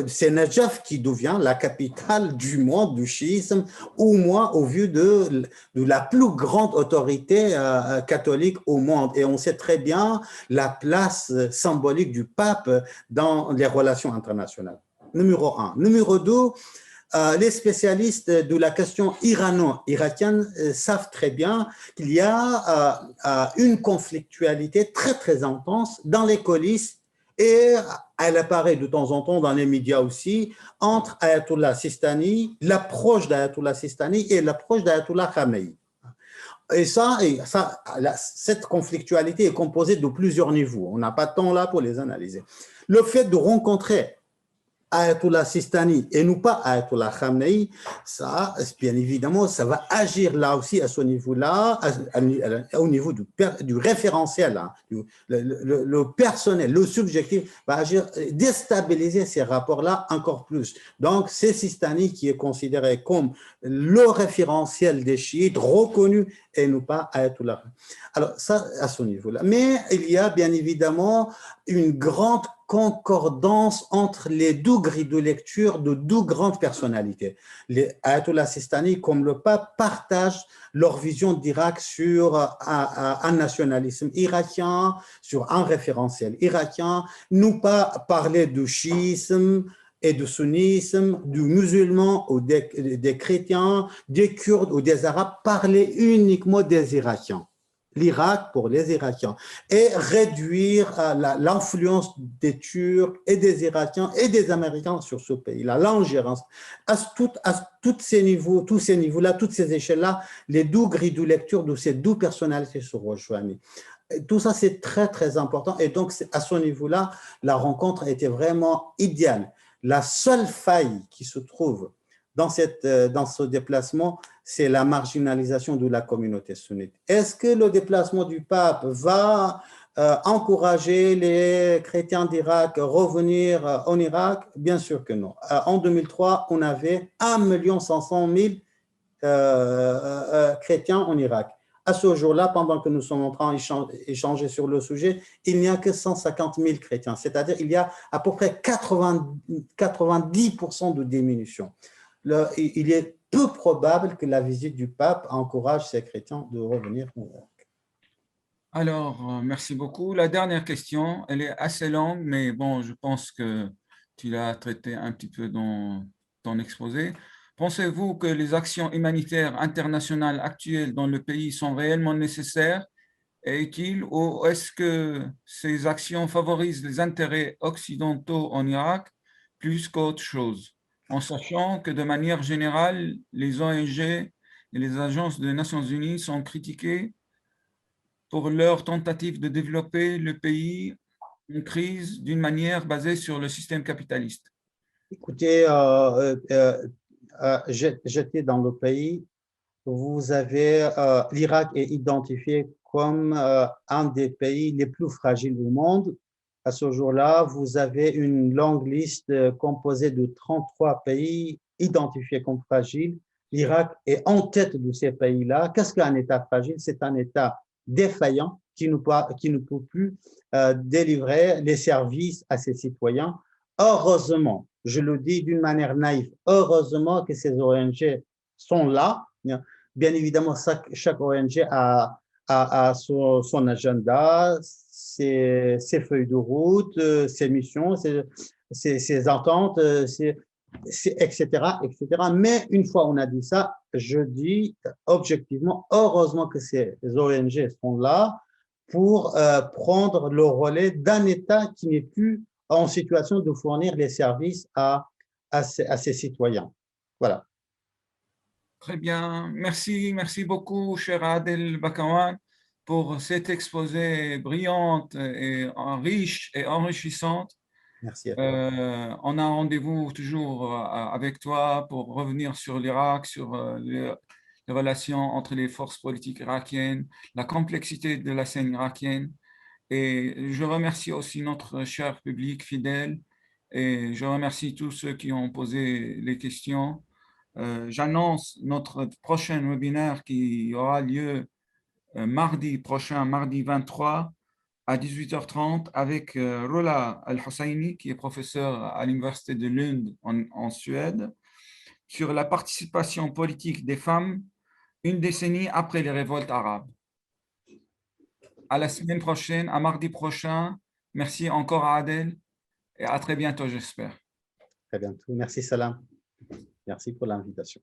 c'est Najaf qui devient la capitale du monde du chiisme, au moins au vu de la plus grande autorité catholique au monde. Et on sait très bien la place symbolique du pape dans les relations internationales. Numéro 1. Numéro 2, les spécialistes de la question irano-irakienne savent très bien qu'il y a une conflictualité très, très intense dans les coulisses et elle apparaît de temps en temps dans les médias aussi entre Ayatollah Sistani, l'approche d'Ayatollah Sistani et l'approche d'Ayatollah Khamenei. Et cette conflictualité est composée de plusieurs niveaux. On n'a pas de temps là pour les analyser. Le fait de rencontrer Ayatollah Sistani et non pas Ayatollah Khamenei, ça, bien évidemment, ça va agir là aussi à ce niveau-là, au niveau du référentiel, hein, le personnel, le subjectif va agir, déstabiliser ces rapports-là encore plus. Donc, c'est Sistani qui est considéré comme le référentiel des chiites reconnu et non pas Ayatollah. Alors, ça, à ce niveau-là. Mais il y a bien évidemment une grande concordance entre les 2 grilles de lecture de 2 grandes personnalités. Les Ayatollah Sistani, comme le pape, partagent leur vision d'Irak sur un nationalisme irakien, sur un référentiel irakien, non pas parler de chiisme et de sunnisme, du musulman ou des chrétiens, des Kurdes ou des Arabes, parler uniquement des Irakiens. l'Irak pour les Irakiens et réduire l'influence des Turcs et des Irakiens et des Américains sur ce pays-là, l'ingérence. À tous ces niveaux-là, toutes ces échelles-là, les deux grilles de lecture de ces deux personnalités se rejoignent. Tout ça, c'est très, très important. Et donc, à ce niveau-là, la rencontre a été vraiment idéale. La seule faille qui se trouve dans ce déplacement, c'est la marginalisation de la communauté sunnite. Est-ce que le déplacement du pape va encourager les chrétiens d'Irak à revenir en Irak? Bien sûr que non. En 2003, on avait 1 500 000 chrétiens en Irak. À ce jour-là, pendant que nous sommes en train d'échanger sur le sujet, il n'y a que 150 000 chrétiens, c'est-à-dire il y a à peu près 90% de diminution. Il est peu probable que la visite du pape encourage ces chrétiens de revenir en Irak. Alors, merci beaucoup. La dernière question, elle est assez longue, mais bon, je pense que tu l'as traitée un petit peu dans ton exposé. Pensez-vous que les actions humanitaires internationales actuelles dans le pays sont réellement nécessaires et utiles, ou est-ce que ces actions favorisent les intérêts occidentaux en Irak plus qu'autre chose, en sachant que de manière générale, les ONG et les agences des Nations Unies sont critiquées pour leur tentative de développer le pays en crise d'une manière basée sur le système capitaliste? Écoutez, j'étais dans le pays, vous avez, l'Irak est identifié comme un des pays les plus fragiles au monde. À ce jour-là, vous avez une longue liste composée de 33 pays identifiés comme fragiles. L'Irak est en tête de ces pays-là. Qu'est-ce qu'un État fragile? C'est un État défaillant qui ne peut plus délivrer les services à ses citoyens. Heureusement, je le dis d'une manière naïve, heureusement que ces ONG sont là. Bien évidemment, chaque ONG a son agenda, ses feuilles de route, ses missions, ses attentes, etc., etc. Mais une fois on a dit ça, je dis objectivement, heureusement que ces ONG sont là pour prendre le relais d'un État qui n'est plus en situation de fournir les services à ses citoyens. Voilà. Très bien. Merci beaucoup, cher Adel Bakawan, pour cet exposé brillante et riche et enrichissante. Merci à toi. On a rendez-vous toujours avec toi pour revenir sur l'Irak, sur les relations entre les forces politiques irakiennes, la complexité de la scène irakienne. Et je remercie aussi notre cher public fidèle et je remercie tous ceux qui ont posé les questions. J'annonce notre prochain webinaire qui aura lieu mardi prochain, mardi 23 à 18h30 avec Rola Al-Husseini, qui est professeur à l'Université de Lund en Suède, sur la participation politique des femmes une décennie après les révoltes arabes. À la semaine prochaine, à mardi prochain. Merci encore à Adel et à très bientôt, j'espère. Très bientôt. Merci, Salam. Merci pour l'invitation.